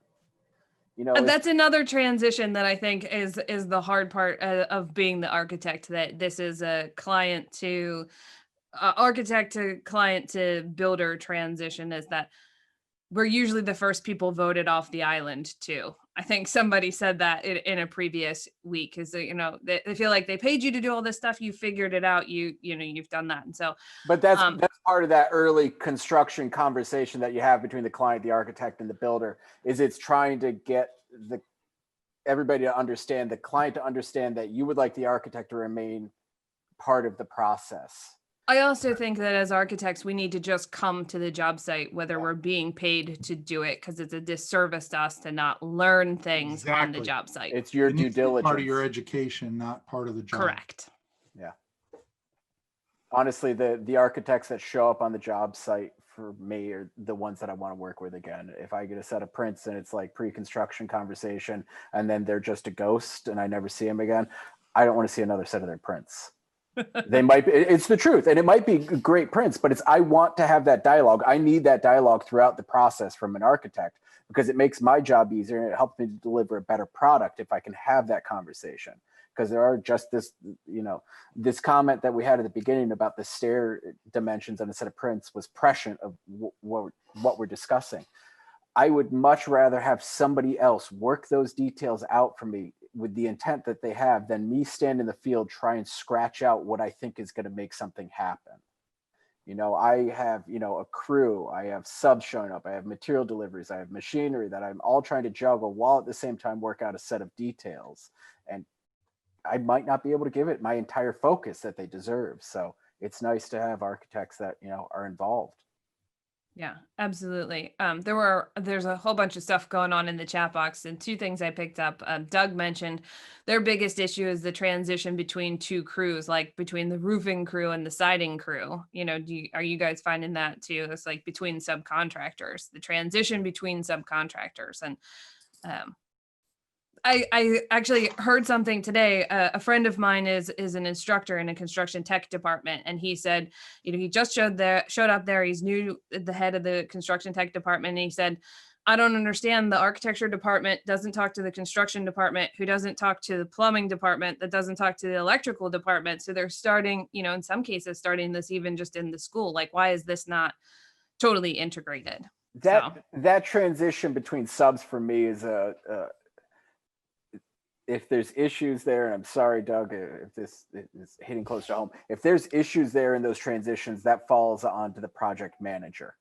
That's another transition that I think is the hard part of being the architect, that this is a client to architect to client to builder transition, is that we're usually the first people voted off the island too. I think somebody said that in a previous week, because they feel like they paid you to do all this stuff, you figured it out, you've done that. And so, but that's part of that early construction conversation that you have between the client, the architect, and the builder. Is it's trying to get everybody to understand, the client to understand, that you would like the architect to remain part of the process. I also think that as architects, we need to just come to the job site, whether we're being paid to do it, because it's a disservice to us to not learn things on the job site. It's your due diligence. Part of your education, not part of the job. Correct. Yeah. Honestly, the architects that show up on the job site for me are the ones that I want to work with again. If I get a set of prints and it's like pre-construction conversation, and then they're just a ghost and I never see them again, I don't want to see another set of their prints. They might be, it's the truth, and it might be great prints, but I want to have that dialogue. I need that dialogue throughout the process from an architect, because it makes my job easier and it helps me to deliver a better product if I can have that conversation. because there are just this, this comment that we had at the beginning about the stair dimensions on a set of prints was prescient of what we're discussing. I would much rather have somebody else work those details out for me with the intent that they have than me stand in the field, try and scratch out what I think is going to make something happen. I have, a crew, I have subs showing up, I have material deliveries, I have machinery that I'm all trying to juggle while at the same time work out a set of details. And I might not be able to give it my entire focus that they deserve. So it's nice to have architects that, are involved. Yeah, absolutely. There's a whole bunch of stuff going on in the chat box, and two things I picked up. Doug mentioned their biggest issue is the transition between two crews, like between the roofing crew and the siding crew. Are you guys finding that too? It's like between subcontractors, the transition between subcontractors. And I actually heard something today. A friend of mine is an instructor in a construction tech department, and he said, he just showed up there. He's new at the head of the construction tech department, and he said, I don't understand. The architecture department doesn't talk to the construction department, who doesn't talk to the plumbing department, that doesn't talk to the electrical department. So they're starting, in some cases, starting this even just in the school. Like, why is this not totally integrated? That transition between subs for me is if there's issues there, and I'm sorry, Doug, if this is hitting close to home, if there's issues there in those transitions, that falls onto the project manager.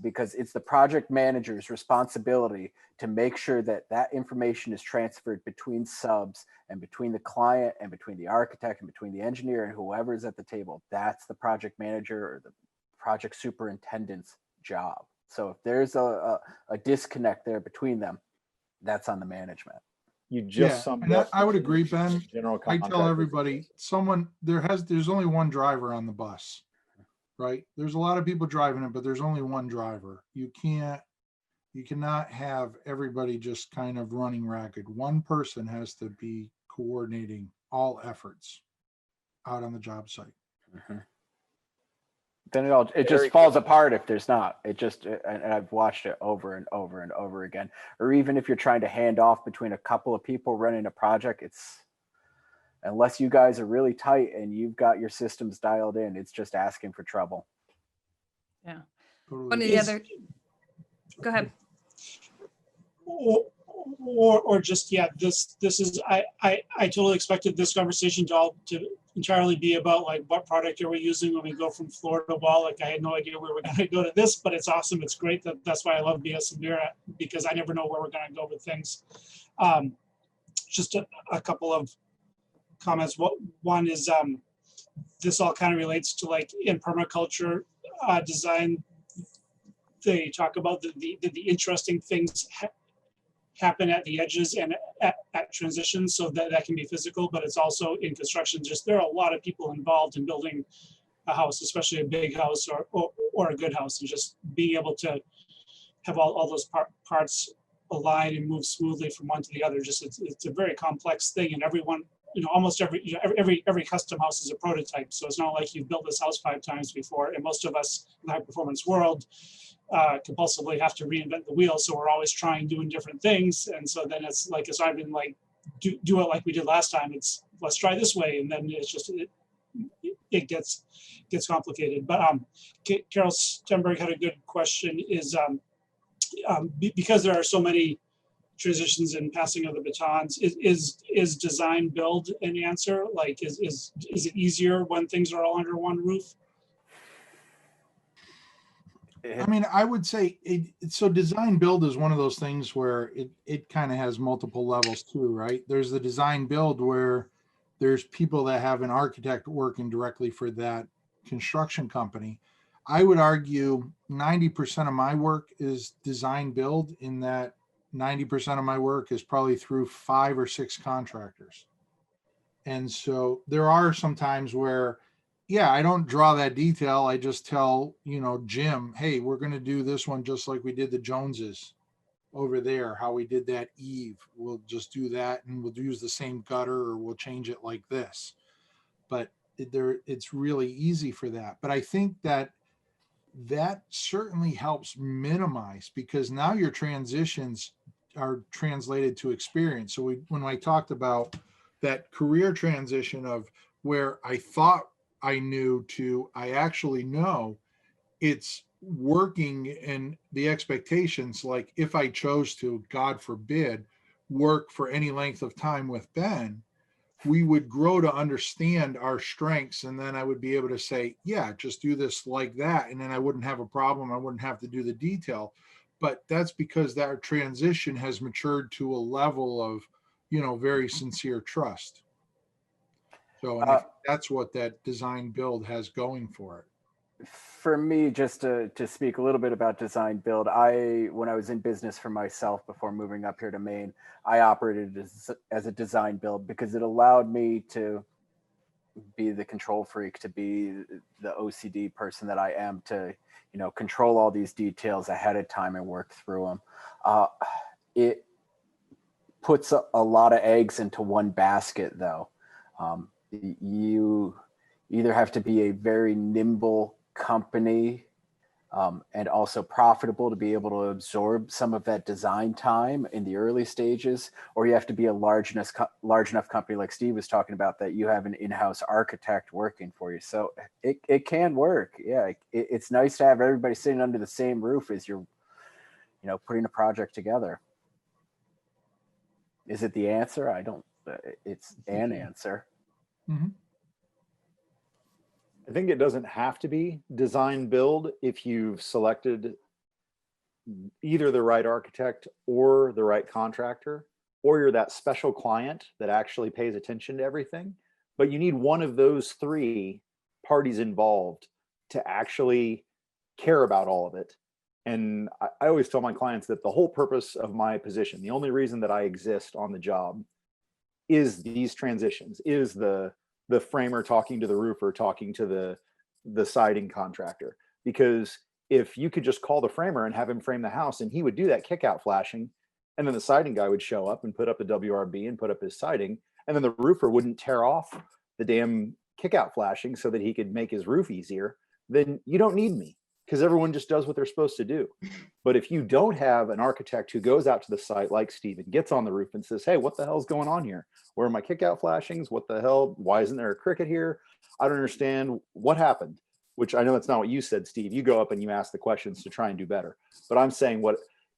Because it's the project manager's responsibility to make sure that information is transferred between subs and between the client and between the architect and between the engineer and whoever is at the table. That's the project manager or the project superintendent's job. So if there's a disconnect there between them, that's on the management. You just summed up. I would agree, Ben. General I tell everybody, there's only one driver on the bus, right? There's a lot of people driving it, but there's only one driver. You cannot have everybody just kind of running ragged. One person has to be coordinating all efforts out on the job site. Mm-hmm. Then it just falls apart if there's not. And I've watched it over and over and over again. Or even if you're trying to hand off between a couple of people running a project, unless you guys are really tight and you've got your systems dialed in, it's just asking for trouble. Yeah. Totally. One of the other. Go ahead. Or just, this is, I totally expected this conversation to entirely be about like what product are we using when we go from floor to wall. Like I had no idea where we're going to go to this, but it's awesome. It's great. That's why I love BS and Beer, because I never know where we're going to go with things. Just a couple of comments. One is this all kind of relates to like in permaculture design. They talk about the interesting things happen at the edges and at transitions, so that can be physical, but it's also in construction. Just there are a lot of people involved in building a house, especially a big house or a good house, and just being able to have all those parts align and move smoothly from one to the other. Just it's a very complex thing, and everyone, almost every custom house is a prototype. So it's not like you've built this house 5 times before, and most of us in the high performance world compulsively have to reinvent the wheel. So we're always trying doing different things. And so then it's like, so I've been like, do it like we did last time. It's let's try this way. And then it's just, it gets complicated. But Carol Stenberg had a good question is because there are so many transitions and passing of the batons, is design build an answer? Like, is it easier when things are all under one roof? I mean, I would say so design build is one of those things where it kind of has multiple levels too, right? There's the design build where there's people that have an architect working directly for that construction company. I would argue 90% of my work is design build, in that 90% of my work is probably through 5 or 6 contractors. And so there are some times where, I don't draw that detail. I just tell, Jim, hey, we're going to do this one just like we did the Joneses over there, how we did that eave. We'll just do that, and we'll use the same gutter, or we'll change it like this. But it's really easy for that. But I think that certainly helps minimize, because now your transitions are translated to experience. So when I talked about that career transition of where I thought I knew to I actually know, it's working in the expectations. Like if I chose to, God forbid, work for any length of time with Ben, we would grow to understand our strengths. And then I would be able to say, yeah, just do this like that. And then I wouldn't have a problem. I wouldn't have to do the detail. But that's because that transition has matured to a level of, very sincere trust. So, and I think that's what that design build has going for it. For me, just to speak a little bit about design build, when I was in business for myself before moving up here to Maine, I operated as a design build because it allowed me to be the control freak, to be the OCD person that I am, to control all these details ahead of time and work through them. It puts a lot of eggs into one basket, though. You either have to be a very nimble company and also profitable to be able to absorb some of that design time in the early stages, or you have to be a large enough company like Steve was talking about, that you have an in-house architect working for you. So it can work. Yeah, it's nice to have everybody sitting under the same roof as you're putting a project together. Is it the answer? It's an answer. Mm-hmm. I think it doesn't have to be design build if you've selected either the right architect or the right contractor, or you're that special client that actually pays attention to everything. But you need one of those three parties involved to actually care about all of it. And I always tell my clients that the whole purpose of my position, the only reason that I exist on the job, is these transitions, is the framer talking to the roofer, talking to the siding contractor. Because if you could just call the framer and have him frame the house, and he would do that kick-out flashing, and then the siding guy would show up and put up a WRB and put up his siding, and then the roofer wouldn't tear off the damn kick-out flashing so that he could make his roof easier, then you don't need me, because everyone just does what they're supposed to do. But if you don't have an architect who goes out to the site like Steve and gets on the roof and says, hey, what the hell's going on here? Where are my kick-out flashings? What the hell? Why isn't there a cricket here? I don't understand what happened. Which I know that's not what you said, Steve. You go up and you ask the questions to try and do better. But I'm saying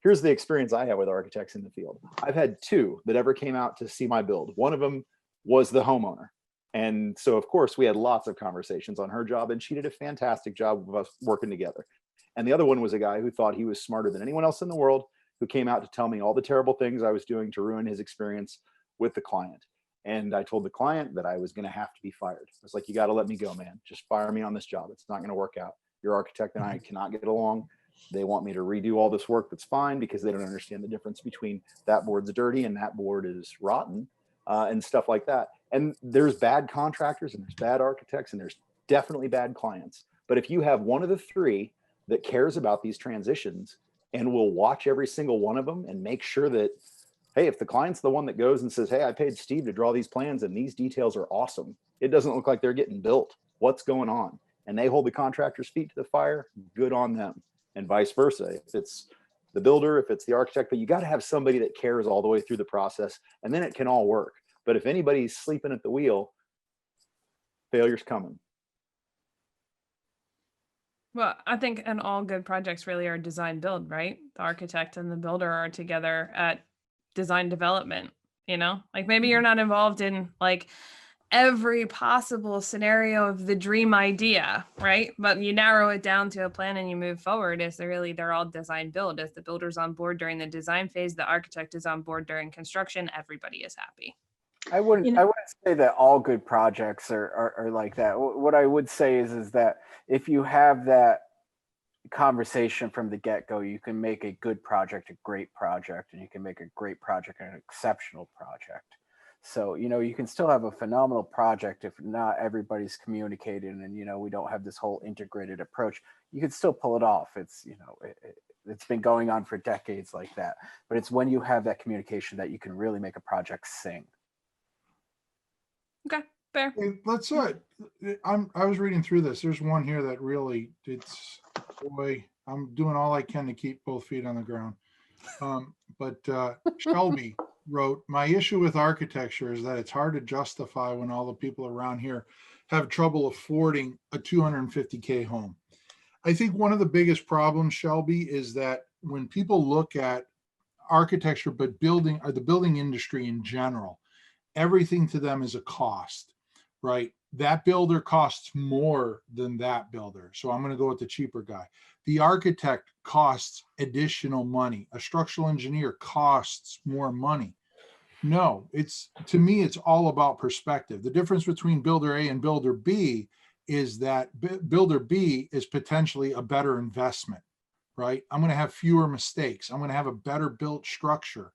here's the experience I have with architects in the field. I've had two that ever came out to see my build. One of them was the homeowner. And so, of course, we had lots of conversations on her job, and she did a fantastic job of us working together. And the other one was a guy who thought he was smarter than anyone else in the world, who came out to tell me all the terrible things I was doing to ruin his experience with the client. And I told the client that I was going to have to be fired. I was like, you got to let me go, man. Just fire me on this job. It's not going to work out. Your architect and I cannot get along. They want me to redo all this work. That's fine, because they don't understand the difference between that board's dirty and that board is rotten, and stuff like that. And there's bad contractors and there's bad architects and there's definitely bad clients. But if you have one of the three that cares about these transitions and will watch every single one of them and make sure that, hey, if the client's the one that goes and says, hey, I paid Steve to draw these plans and these details are awesome, it doesn't look like they're getting built, what's going on? And they hold the contractor's feet to the fire, good on them. And vice versa. If it's the builder, if it's the architect, but you got to have somebody that cares all the way through the process, and then it can all work. But if anybody's sleeping at the wheel, failure's coming. Well, I think and all good projects really are design build, right? The architect and the builder are together at design development, like maybe you're not involved in like every possible scenario of the dream idea, right? But you narrow it down to a plan and you move forward. They're all design build. If the builder's on board during the design phase, the architect is on board during construction, everybody is happy. I wouldn't say that all good projects are like that. What I would say is that if you have that conversation from the get-go, you can make a good project a great project, and you can make a great project an exceptional project. So, you can still have a phenomenal project if not everybody's communicating and, we don't have this whole integrated approach. You can still pull it off. It's, it's been going on for decades like that. But it's when you have that communication that you can really make a project sing. Okay, fair. Hey, let's I was reading through this. There's one here that really, boy, I'm doing all I can to keep both feet on the ground. But Shelby, wrote, my issue with architecture is that it's hard to justify when all the people around here have trouble affording a 250K home. I think one of the biggest problems, Shelby, is that when people look at architecture, but building or the building industry in general, everything to them is a cost, right? That builder costs more than that builder. So I'm going to go with the cheaper guy. The architect costs additional money. A structural engineer costs more money. No, to me, it's all about perspective. The difference between builder A and builder B is that builder B is potentially a better investment, right? I'm going to have fewer mistakes. I'm going to have a better built structure,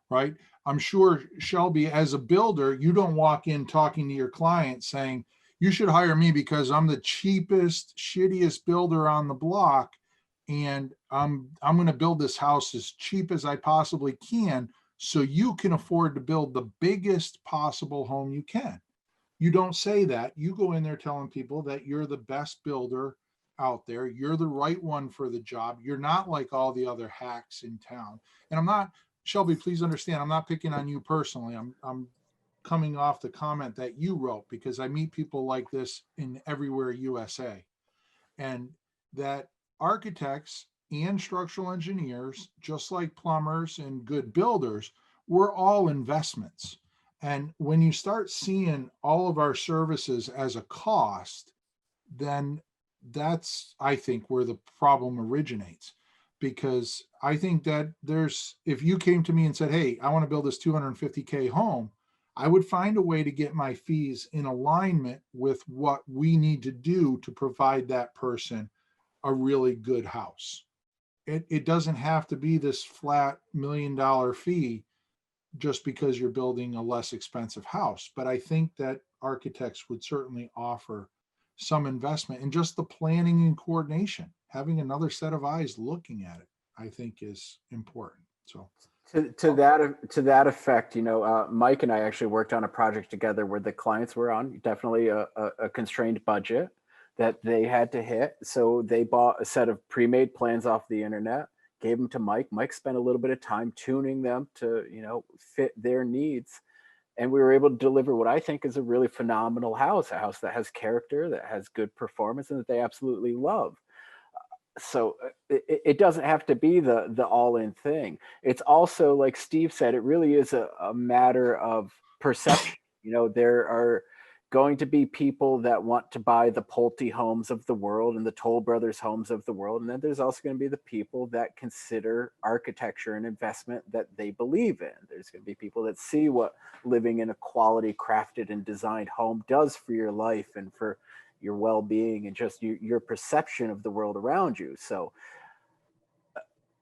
right? I'm sure, Shelby, as a builder, you don't walk in talking to your client saying, you should hire me because I'm the cheapest, shittiest builder on the block. And I'm going to build this house as cheap as I possibly can so you can afford to build the biggest possible home you can. You don't say that. You go in there telling people that you're the best builder out there. You're the right one for the job. You're not like all the other hacks in town. And I'm not, Shelby, please understand, I'm not picking on you personally. I'm coming off the comment that you wrote because I meet people like this in everywhere USA. And that architects and structural engineers, just like plumbers and good builders, we're all investments. And when you start seeing all of our services as a cost, then that's, I think, where the problem originates. Because I think that if you came to me and said, hey, I want to build this 250K home, I would find a way to get my fees in alignment with what we need to do to provide that person a really good house. It doesn't have to be this flat $1 million fee just because you're building a less expensive house. But I think that architects would certainly offer some investment in just the planning and coordination. Having another set of eyes looking at it, I think, is important. So to that effect, Mike and I actually worked on a project together where the clients were on definitely a constrained budget that they had to hit. So they bought a set of pre-made plans off the internet, gave them to Mike. Mike spent a little bit of time tuning them to, fit their needs. And we were able to deliver what I think is a really phenomenal house, a house that has character, that has good performance, and that they absolutely love. So it doesn't have to be the all-in thing. It's also, like Steve said, it really is a matter of perception. There are going to be people that want to buy the Pulte homes of the world and the Toll Brothers homes of the world. And then there's also going to be the people that consider architecture an investment that they believe in. There's going to be people that see what living in a quality crafted and designed home does for your life and for your well-being and just your perception of the world around you. So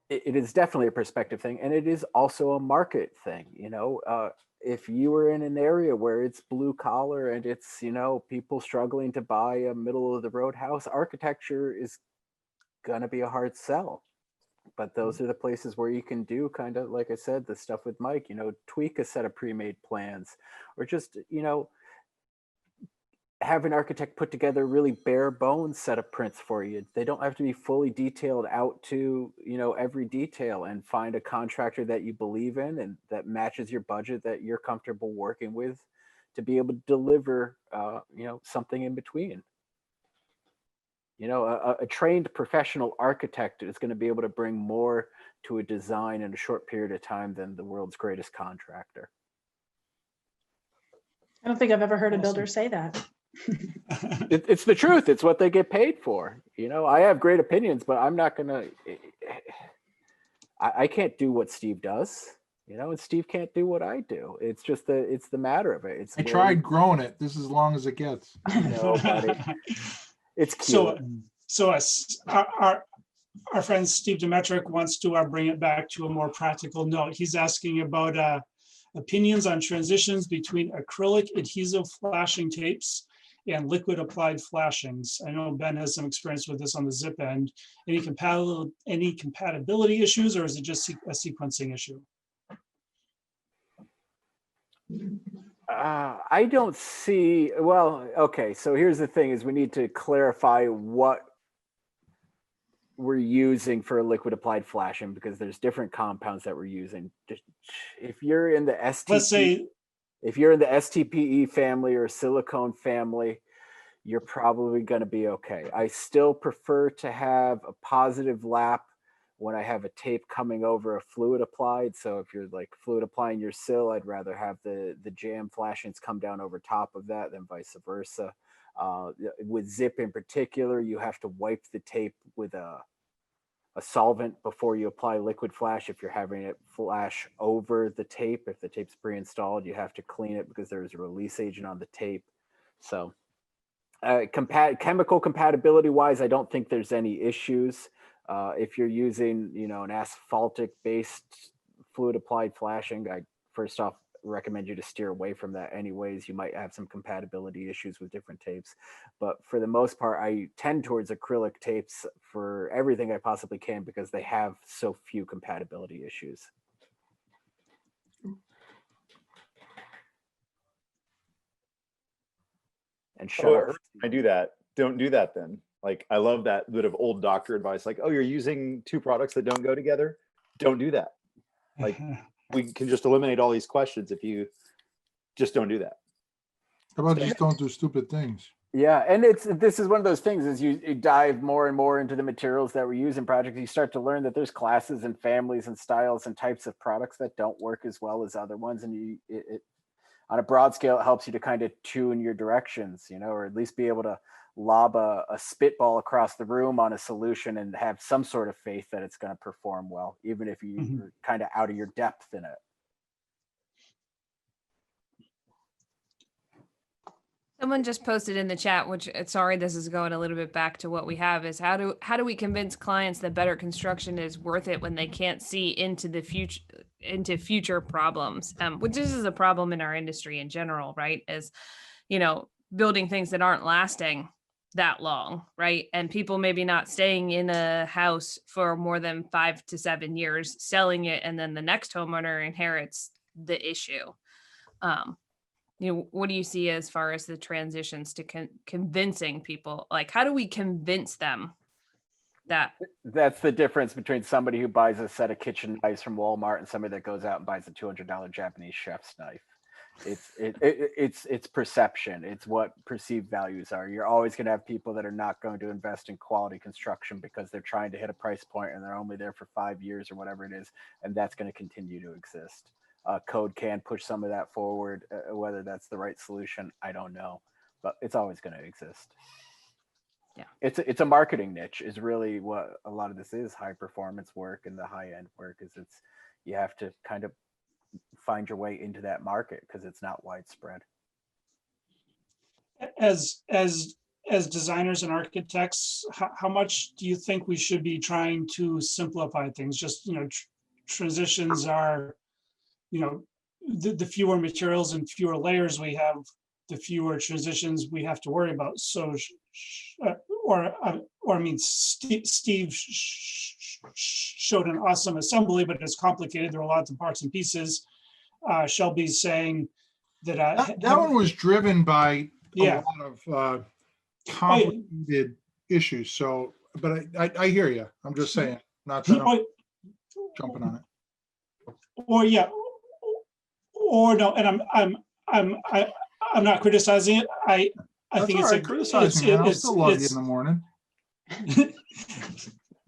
it is definitely a perspective thing. And it is also a market thing. If you are in an area where it's blue collar and it's, people struggling to buy a middle of the road house, architecture is going to be a hard sell. But those are the places where you can do kind of, like I said, the stuff with Mike, tweak a set of pre-made plans or just, have an architect put together a really bare bones set of prints for you. They don't have to be fully detailed out to, every detail, and find a contractor that you believe in and that matches your budget that you're comfortable working with to be able to deliver, something in between. A trained professional architect is going to be able to bring more to a design in a short period of time than the world's greatest contractor. I don't think I've ever heard a builder say that. It's the truth. It's what they get paid for. I have great opinions, but I'm not gonna. I can't do what Steve does. And Steve can't do what I do. It's just it's the matter of it. I tried growing it. This is as long as it gets. No, buddy. It's cute. So our friend Steve Demetric wants to bring it back to a more practical note. He's asking about opinions on transitions between acrylic adhesive flashing tapes and liquid applied flashings. I know Ben has some experience with this on the zip end. Any compatibility issues, or is it just a sequencing issue? I don't see, well, okay, so here's the thing is we need to clarify what we're using for a liquid applied flashing, because there's different compounds that we're using if you're in the STP, Let's say, if you're in the STPE family or silicone family, you're probably going to be okay. I still prefer to have a positive lap when I have a tape coming over a fluid applied. So if you're like fluid applying your sill, I'd rather have the jam flashings come down over top of that than vice versa. With zip in particular, you have to wipe the tape with a solvent before you apply liquid flash. If you're having it flash over the tape, if the tape's pre-installed, you have to clean it because there's a release agent on the tape. So chemical compatibility wise, I don't think there's any issues. If you're using, an asphaltic based fluid applied flashing, I first off recommend you to steer away from that anyways. You might have some compatibility issues with different tapes, but for the most part, I tend towards acrylic tapes for everything I possibly can because they have so few compatibility issues. And shut up. I do that. Don't do that then. Like, I love that bit of old doctor advice. Like, oh, you're using two products that don't go together. Don't do that. Like, we can just eliminate all these questions if you just don't do that. How about just don't do stupid things? Yeah, and this is one of those things as you dive more and more into the materials that we use in projects, you start to learn that there's classes and families and styles and types of products that don't work as well as other ones. And it on a broad scale, it helps you to kind of tune your directions, or at least be able to lob a spitball across the room on a solution and have some sort of faith that it's going to perform well, even if you're kind of out of your depth in it. Someone just posted in the chat, which sorry, this is going a little bit back to what we have, is how do we convince clients that better construction is worth it when they can't see into the future problems, which is a problem in our industry in general, right? Is, building things that aren't lasting that long, right? And people maybe not staying in a house for more than 5 to 7 years, selling it, and then the next homeowner inherits the issue. What do you see as far as the transitions to convincing people? Like, how do we convince them that? That's the difference between somebody who buys a set of kitchen knives from Walmart and somebody that goes out and buys a $200 Japanese chef's knife. It's perception. It's what perceived values are. You're always going to have people that are not going to invest in quality construction because they're trying to hit a price point and they're only there for 5 years or whatever it is, and that's going to continue to exist. Code can push some of that forward. Whether that's the right solution, I don't know, but it's always going to exist. Yeah, it's a marketing niche is really what a lot of this is. High performance work and the high end work is you have to kind of find your way into that market because it's not widespread. As designers and architects, how much do you think we should be trying to simplify things? Just, transitions are, the fewer materials and fewer layers we have, the fewer transitions we have to worry about. So, Steve showed an awesome assembly, but it's complicated. There are lots of parts and pieces. Shelby's saying that that one was driven by a yeah, lot of complicated issues. So, but I hear you. I'm just saying, not that I'm jumping on it. Or no, and I'm not criticizing it. I think it's criticizing it. I still love you in the morning.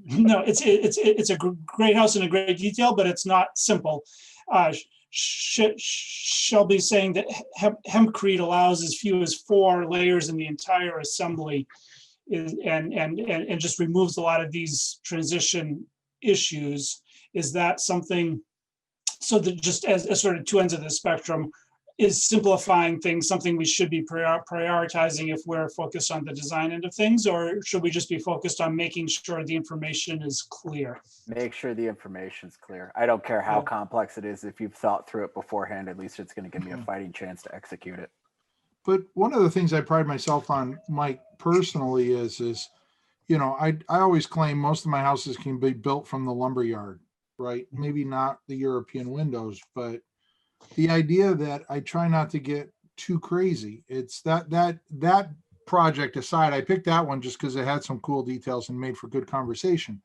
No, it's a great house and a great detail, but it's not simple. Shelby's saying that hempcrete allows as few as 4 layers in the entire assembly, and just removes a lot of these transition issues. Is that something? So that just as sort of two ends of the spectrum, is simplifying things something we should be prioritizing if we're focused on the design end of things, or should we just be focused on making sure the information is clear? Make sure the information's clear. I don't care how complex it is. If you've thought through it beforehand, at least it's going to give me a fighting chance to execute it. But one of the things I pride myself on, Mike, personally is I always claim most of my houses can be built from the lumber yard, right? Maybe not the European windows, but the idea that I try not to get too crazy. It's that project aside, I picked that one just because it had some cool details and made for good conversation.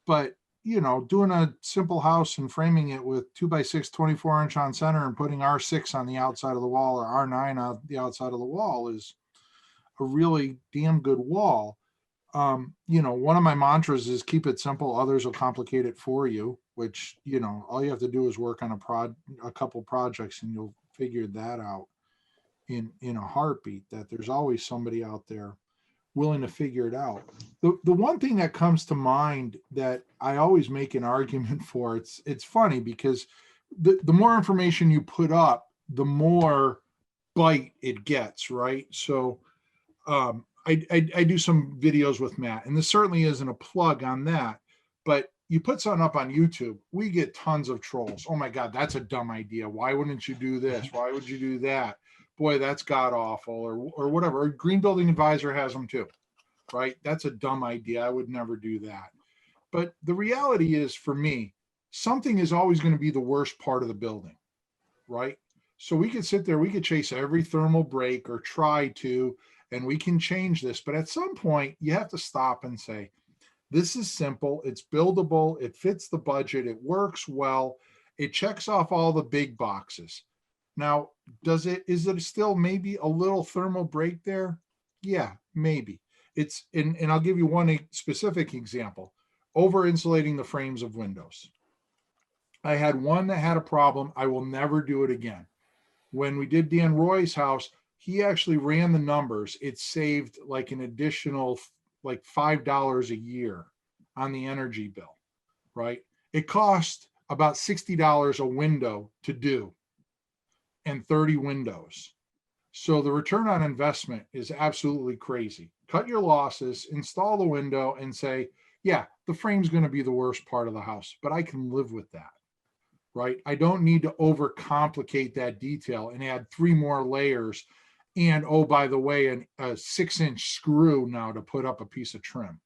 But you know, doing a simple house and framing it with 2x6 24-inch on center and putting R6 on the outside of the wall or R9 on the outside of the wall is a really damn good wall. You know, one of my mantras is keep it simple, others will complicate it for you, which, you know, all you have to do is work on a couple projects and you'll figure that out in a heartbeat, that there's always somebody out there willing to figure it out. The one thing that comes to mind that I always make an argument for, it's funny because the more information you put up, the more bite it gets, right? So I do some videos with Matt, and this certainly isn't a plug on that, but you put something up on YouTube, we get tons of trolls. Oh my God, that's a dumb idea. Why wouldn't you do this? Why would you do that? Boy, that's god awful, or whatever. Green Building Advisor has them too, right? That's a dumb idea. I would never do that. But the reality is, for me, something is always going to be the worst part of the building, right? So we could sit there, we could chase every thermal break or try to, and we can change this. But at some point, you have to stop and say, this is simple, it's buildable, it fits the budget, it works well, it checks off all the big boxes. Now, is it still maybe a little thermal break there? Yeah, maybe. And I'll give you one specific example. Over insulating the frames of windows. I had one that had a problem. I will never do it again. When we did Dan Roy's house, he actually ran the numbers. It saved like an additional like $5 a year on the energy bill, right? It cost about $60 a window to do, and 30 windows. So the return on investment is absolutely crazy. Cut your losses, install the window, and say, yeah, the frame's going to be the worst part of the house, but I can live with that, right? I don't need to overcomplicate that detail and add 3 more layers. And oh, by the way, a 6-inch screw now to put up a piece of trim.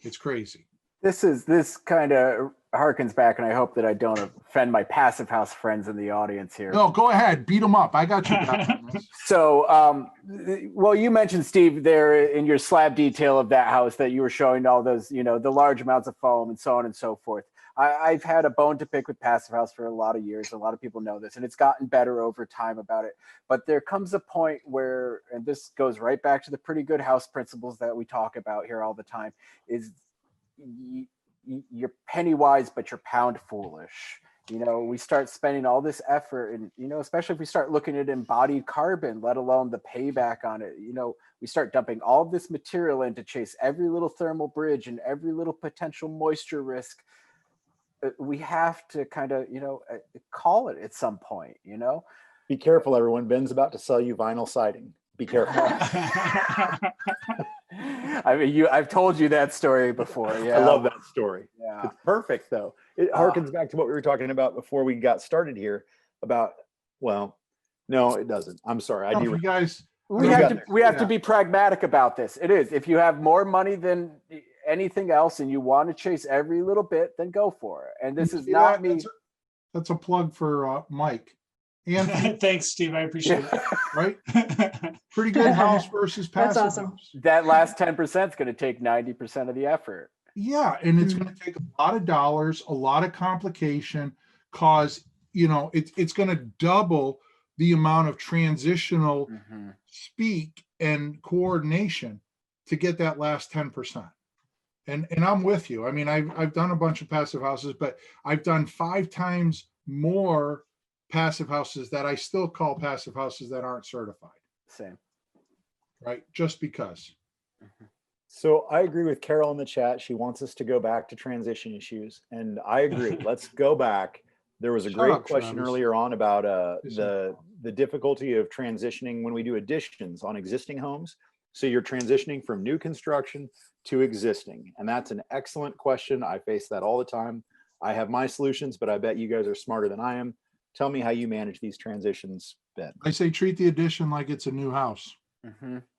It's crazy. This kind of harkens back, and I hope that I don't offend my passive house friends in the audience here. No, go ahead, beat them up. I got you back on this. So, well, you mentioned, Steve, there in your slab detail of that house that you were showing all those, you know, the large amounts of foam and so on and so forth. I've had a bone to pick with passive house for a lot of years. A lot of people know this, and it's gotten better over time about it. But there comes a point where, and this goes right back to the pretty good house principles that we talk about here all the time, is you're penny wise, but you're pound foolish. You know, we start spending all this effort, and, you know, especially if we start looking at embodied carbon, let alone the payback on it, you know, we start dumping all of this material in to chase every little thermal bridge and every little potential moisture risk. We have to kind of, you know, call it at some point, you know. Be careful, everyone. Ben's about to sell you vinyl siding. Be careful. I mean, I've told you that story before. Yeah, I love that story. Yeah, it's perfect, though. It harkens back to what we were talking about before we got started here about, well, no, it doesn't. I'm sorry. I do. You guys, we have to be pragmatic about this. It is. If you have more money than anything else and you want to chase every little bit, then go for it. And this is not me. That's a plug for Mike. And thanks, Steve. I appreciate it. Right? Pretty good house versus passive. That's awesome. House. That last 10% is going to take 90% of the effort. Yeah, and it's going to take a lot of dollars, a lot of complication, cause, you know, it's going to double the amount of transitional speak and coordination to get that last 10%. And I'm with you. I mean, I've done a bunch of passive houses, but I've done 5 times more passive houses that I still call passive houses that aren't certified. Same. Right? Just because. So I agree with Carol in the chat. She wants us to go back to transition issues. And I agree. Let's go back. There was a great question earlier on about the difficulty of transitioning when we do additions on existing homes. So you're transitioning from new construction to existing. And that's an excellent question. I face that all the time. I have my solutions, but I bet you guys are smarter than I am. Tell me how you manage these transitions, Ben. I say treat the addition like it's a new house.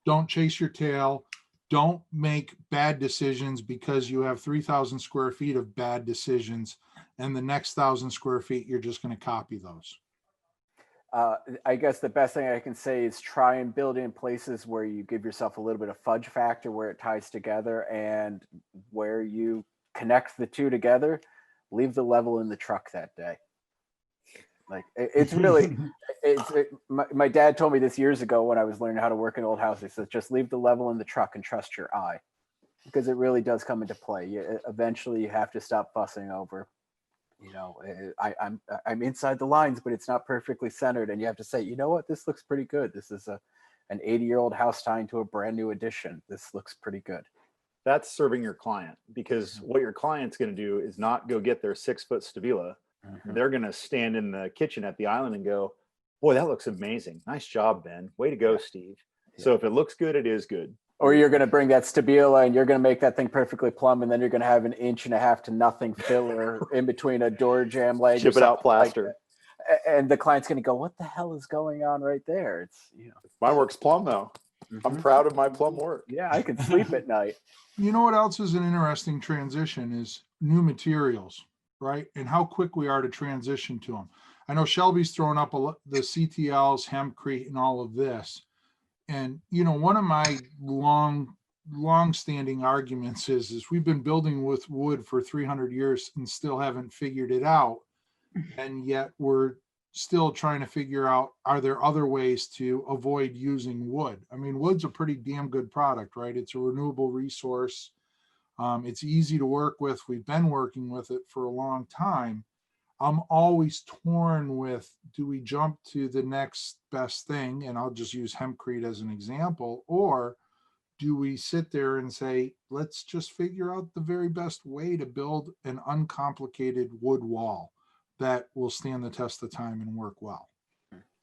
Don't chase your tail. Don't make bad decisions because you have 3,000 square feet of bad decisions, and the next 1,000 square feet, you're just going to copy those. I guess the best thing I can say is try and build in places where you give yourself a little bit of fudge factor, where it ties together, and where you connect the two together, leave the level in the truck that day. Like it's really, my dad told me this years ago when I was learning how to work in old houses. He says, just leave the level in the truck and trust your eye, because it really does come into play. Eventually you have to stop fussing over, I'm inside the lines, but it's not perfectly centered. And you have to say, you know what, this looks pretty good. This is an 80-year-old house tying to a brand new addition. This looks pretty good. That's serving your client, because what your client's going to do is not go get their 6-foot Stabila. They're going to stand in the kitchen at the island and go, boy, that looks amazing. Nice job, Ben. Way to go, Steve. So if it looks good, it is good. Or you're going to bring that Stabila and you're going to make that thing perfectly plumb, and then you're going to have 1.5 inches to nothing filler in between a door jamb leg. Chip it out plaster. And the client's going to go, what the hell is going on right there? It's, my work's plumb though. I'm proud of my plumb work. Yeah, I can sleep at night. You know what else is an interesting transition is new materials, right? And how quick we are to transition to them. I know Shelby's thrown up the CTLs, hempcrete, and all of this. And, one of my long-standing arguments is we've been building with wood for 300 years and still haven't figured it out. And yet we're still trying to figure out, are there other ways to avoid using wood? I mean, wood's a pretty damn good product, right? It's a renewable resource. It's easy to work with. We've been working with it for a long time. I'm always torn with, do we jump to the next best thing? And I'll just use hempcrete as an example. Or do we sit there and say, let's just figure out the very best way to build an uncomplicated wood wall that will stand the test of time and work well?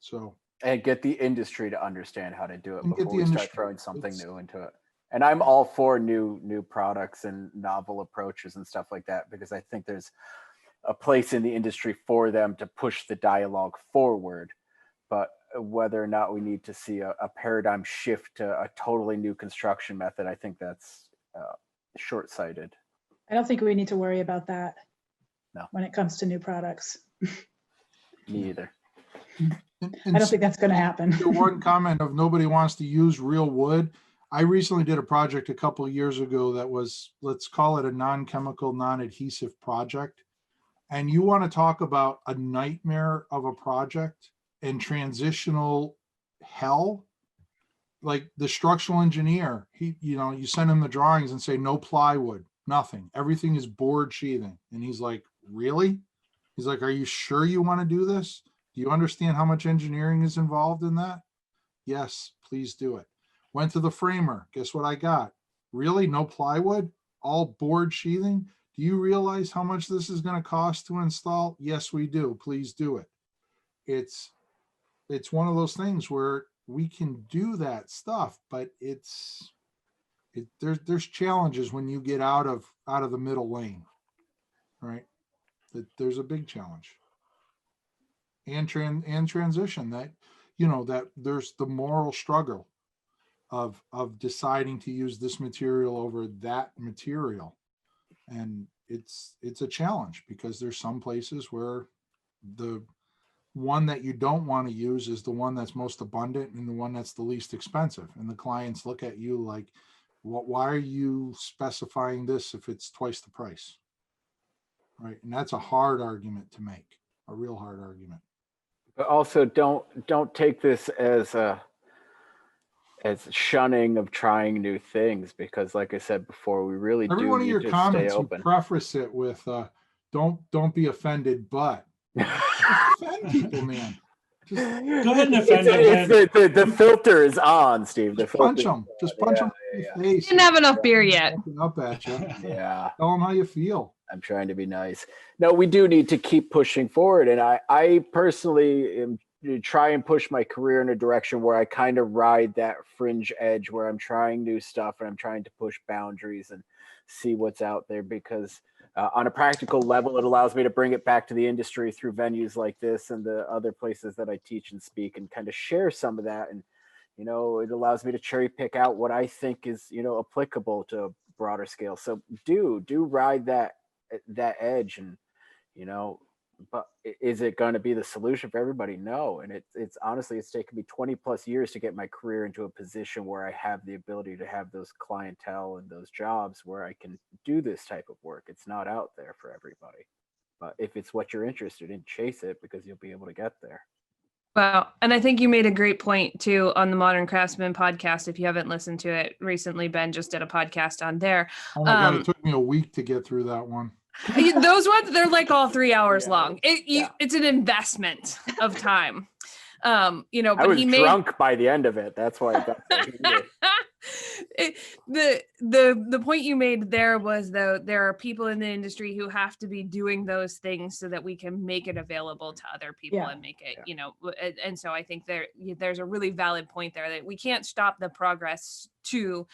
So, and get the industry to understand how to do it And get before the we start industry. throwing something It's- new into it. And I'm all for new products and novel approaches and stuff like that, because I think there's a place in the industry for them to push the dialogue forward. But whether or not we need to see a paradigm shift to a totally new construction method, I think that's short-sighted. I don't think we need to worry about that. No. When it comes to new products. Me either. and I don't think that's going to happen. the one comment of nobody wants to use real wood. I recently did a project a couple of years ago that was, let's call it a non-chemical, non-adhesive project. And you want to talk about a nightmare of a project and transitional hell, like the structural engineer, you send him the drawings and say, no plywood, nothing. Everything is board sheathing. And he's like, really? He's like, are you sure you want to do this? Do you understand how much engineering is involved in that? Yes, please do it. Went to the framer. Guess what I got? Really? No plywood? All board sheathing? Do you realize how much this is going to cost to install? Yes, we do. Please do it. It's one of those things where we can do that stuff, but there's challenges when you get out of the middle lane, right? There's a big challenge. And transition that there's the moral struggle of deciding to use this material over that material. And it's a challenge, because there's some places where the one that you don't want to use is the one that's most abundant and the one that's the least expensive. And the clients look at you like, why are you specifying this if it's twice the price? Right. And that's a hard argument to make, a real hard argument. But also don't take this as shunning of trying new things, because like I said before, we really Every do one of need your to comments, stay you open. preface it with, don't be offended, but offend people, man. Go ahead and offend The filter is on, Steve. The Punch filter. them. Just punch them in the face. Didn't have enough beer yet. Up at you. Yeah. Tell them how you feel. I'm trying to be nice. No, we do need to keep pushing forward. And I personally try and push my career in a direction where I kind of ride that fringe edge, where I'm trying new stuff and I'm trying to push boundaries and see what's out there, because on a practical level, it allows me to bring it back to the industry through venues like this and the other places that I teach and speak, and kind of share some of that. And, it allows me to cherry pick out what I think is, applicable to a broader scale. So do ride that edge, and, but is it going to be the solution for everybody? No. And it's honestly, it's taken me 20 plus years to get my career into a position where I have the ability to have those clientele and those jobs where I can do this type of work. It's not out there for everybody. But if it's what you're interested in, chase it, because you'll be able to get there. Well, and I think you made a great point too on the Modern Craftsman podcast. If you haven't listened to it recently, Ben just did a podcast on there. Oh my God, it took me a week to get through that one. Those ones, they're like all 3 hours long. Yeah. It's an investment of time. You know, I but was he made drunk by the end of it. That's why I got the point you made there was, though, there are people in the industry who have to be doing those things so that we can make it available to other people Yeah. and make it, you know, and so I think there's a really valid point there that we can't stop the progress to,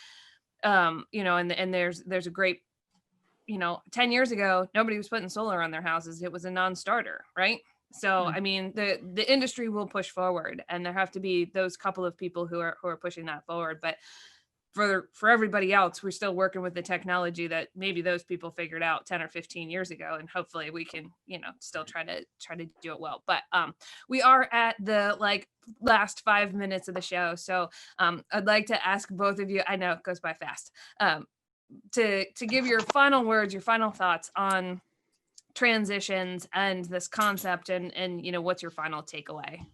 you know, and there's a great, you know, 10 years ago, nobody was putting solar on their houses. It was a non-starter, right? So, I mean, the industry will push forward, and there have to be those couple of people who are pushing that forward. But for everybody else, we're still working with the technology that maybe those people figured out 10 or 15 years ago, and hopefully we can, you know, still try to do it well. But we are at the last 5 minutes of the show, so I'd like to ask both of you. I know it goes by fast. To give your final words, your final thoughts on transitions and this concept, and you know, what's your final takeaway?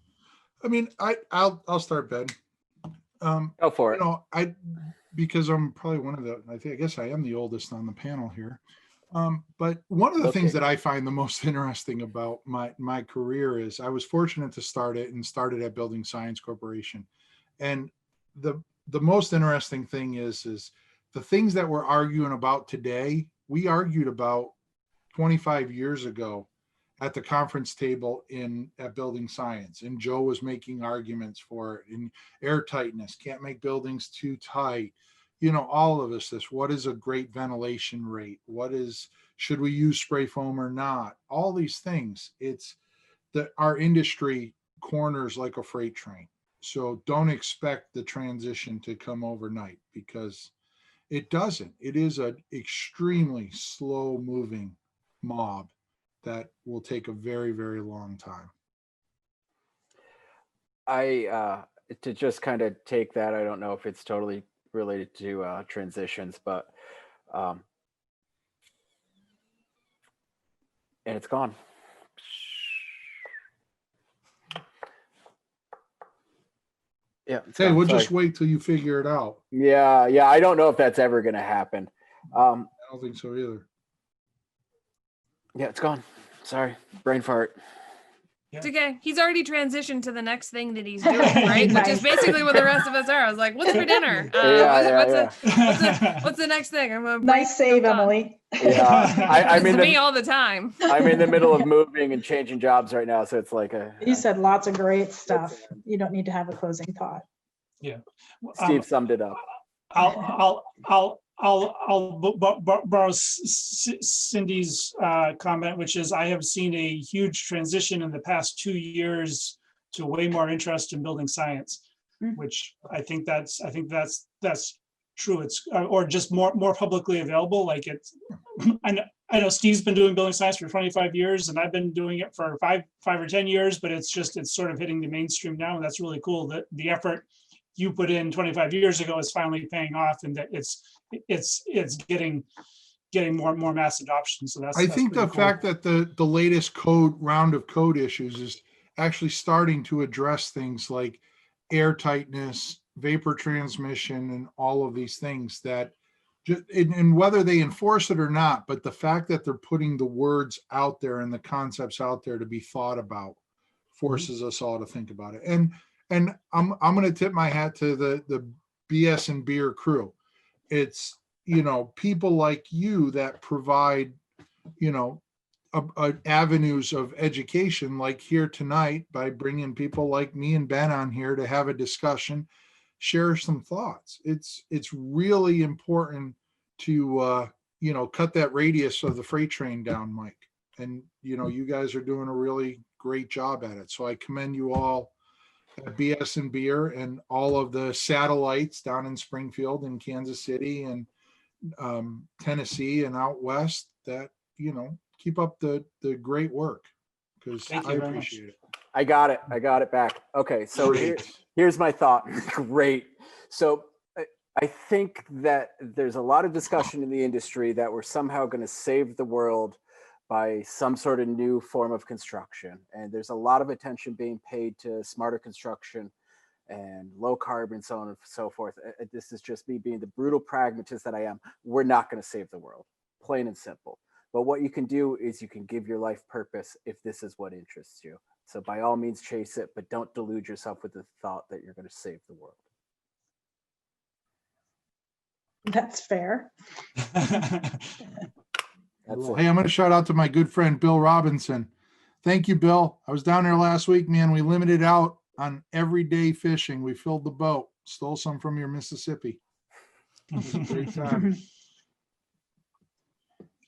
I mean, I'll start, Ben. Go for it. You know, because I'm probably one of I guess I am the oldest on the panel here. But one of the things that I find the most interesting about my career is I was fortunate to start at Building Science Corporation. And the most interesting thing is the things that we're arguing about today, we argued about 25 years ago at the conference table at Building Science. And Joe was making arguments for it, in air tightness, can't make buildings too tight. You know, all of this, what is a great ventilation rate? Should we use spray foam or not? All these things. It's that our industry corners like a freight train. So don't expect the transition to come overnight, because it doesn't. It is an extremely slow moving mob that will take a very, very long time. To just kind of take that, I don't know if it's totally related to transitions, but and it's gone. Yeah. Hey, we'll just wait till you figure it out. Yeah. I don't know if that's ever going to happen. I don't think so either. Yeah, it's gone. Sorry, brain fart. It's okay. He's already transitioned to the next thing that he's doing, right? Which is basically what the rest of us are. I was like, "What's for dinner? What's the next thing?" I'm gonna Nice save, Emily. Yeah, I'm in me all the time. I'm in the middle of moving and changing jobs right now, so it's like You said lots of great stuff. You don't need to have a closing thought. Yeah. Steve summed it up. I'll borrow Cindy's comment, which is I have seen a huge transition in the past 2 years to way more interest in building science, which I think that's true. It's or just more publicly available. Like it's, I know Steve's been doing building science for 25 years, and I've been doing it for five or 10 years, but it's sort of hitting the mainstream now, and that's really cool. That the effort you put in 25 years ago is finally paying off, and that it's getting more mass adoption. So that's I think the fact that the latest round of code issues is actually starting to address things like air tightness, vapor transmission, and all of these things that and whether they enforce it or not, but the fact that they're putting the words out there and the concepts out there to be thought about forces us all to think about it. And I'm going to tip my hat to the BS and Beer crew. It's, you know, people like you that provide, you know, avenues of education, like here tonight, by bringing people like me and Ben on here to have a discussion, share some thoughts. It's really important to, you know, cut that radius of the freight train down, Mike. And, you know, you guys are doing a really great job at it. So I commend you all at BS and Beer and all of the satellites down in Springfield and Kansas City and Tennessee and out west that, you know, keep up the great work. because Thank I you very much. appreciate it. I got it. I got it back. Okay, so here's my thought. Great. So I think that there's a lot of discussion in the industry that we're somehow going to save the world by some sort of new form of construction. And there's a lot of attention being paid to smarter construction and low carbon, so on and so forth. This is just me being the brutal pragmatist that I am. We're not going to save the world, plain and simple. But what you can do is you can give your life purpose if this is what interests you. So by all means, chase it, but don't delude yourself with the thought that you're going to save the world. That's fair. That's Cool. it. Hey, I'm going to shout out to my good friend, Bill Robinson. Thank you, Bill. I was down there last week, man. We limited out on everyday fishing. We filled the boat, stole some from your Mississippi. It was a great time.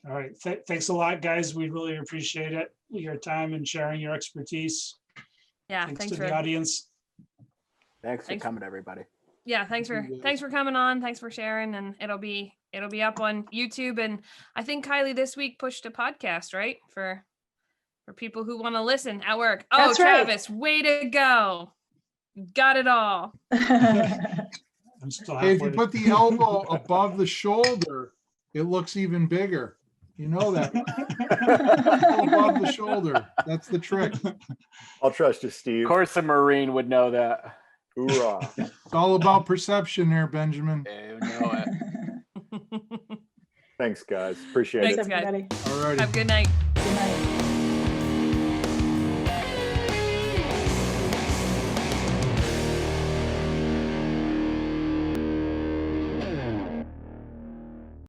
All right. Thanks a lot, guys. We really appreciate it. Your time and sharing your expertise. Yeah, Thanks thanks to for the audience. Thanks for Thanks. coming, everybody. thanks for coming on. Thanks for sharing, and it'll be up on YouTube. And I think Kylie this week pushed a podcast, right? For people who want to listen at work. Oh, That's right. Travis, way to go. Got it all. I'm still Hey, if you halfway. put the elbow above the shoulder, it looks even bigger. You know that. Above the shoulder. That's the trick. I'll trust you, Steve. Of course, a Marine would know that. Hoorah. It's all about perception there, Benjamin. You know it. Thanks, guys. Appreciate Thanks, it. Thanks, everybody. All righty. Have a good night. Good night.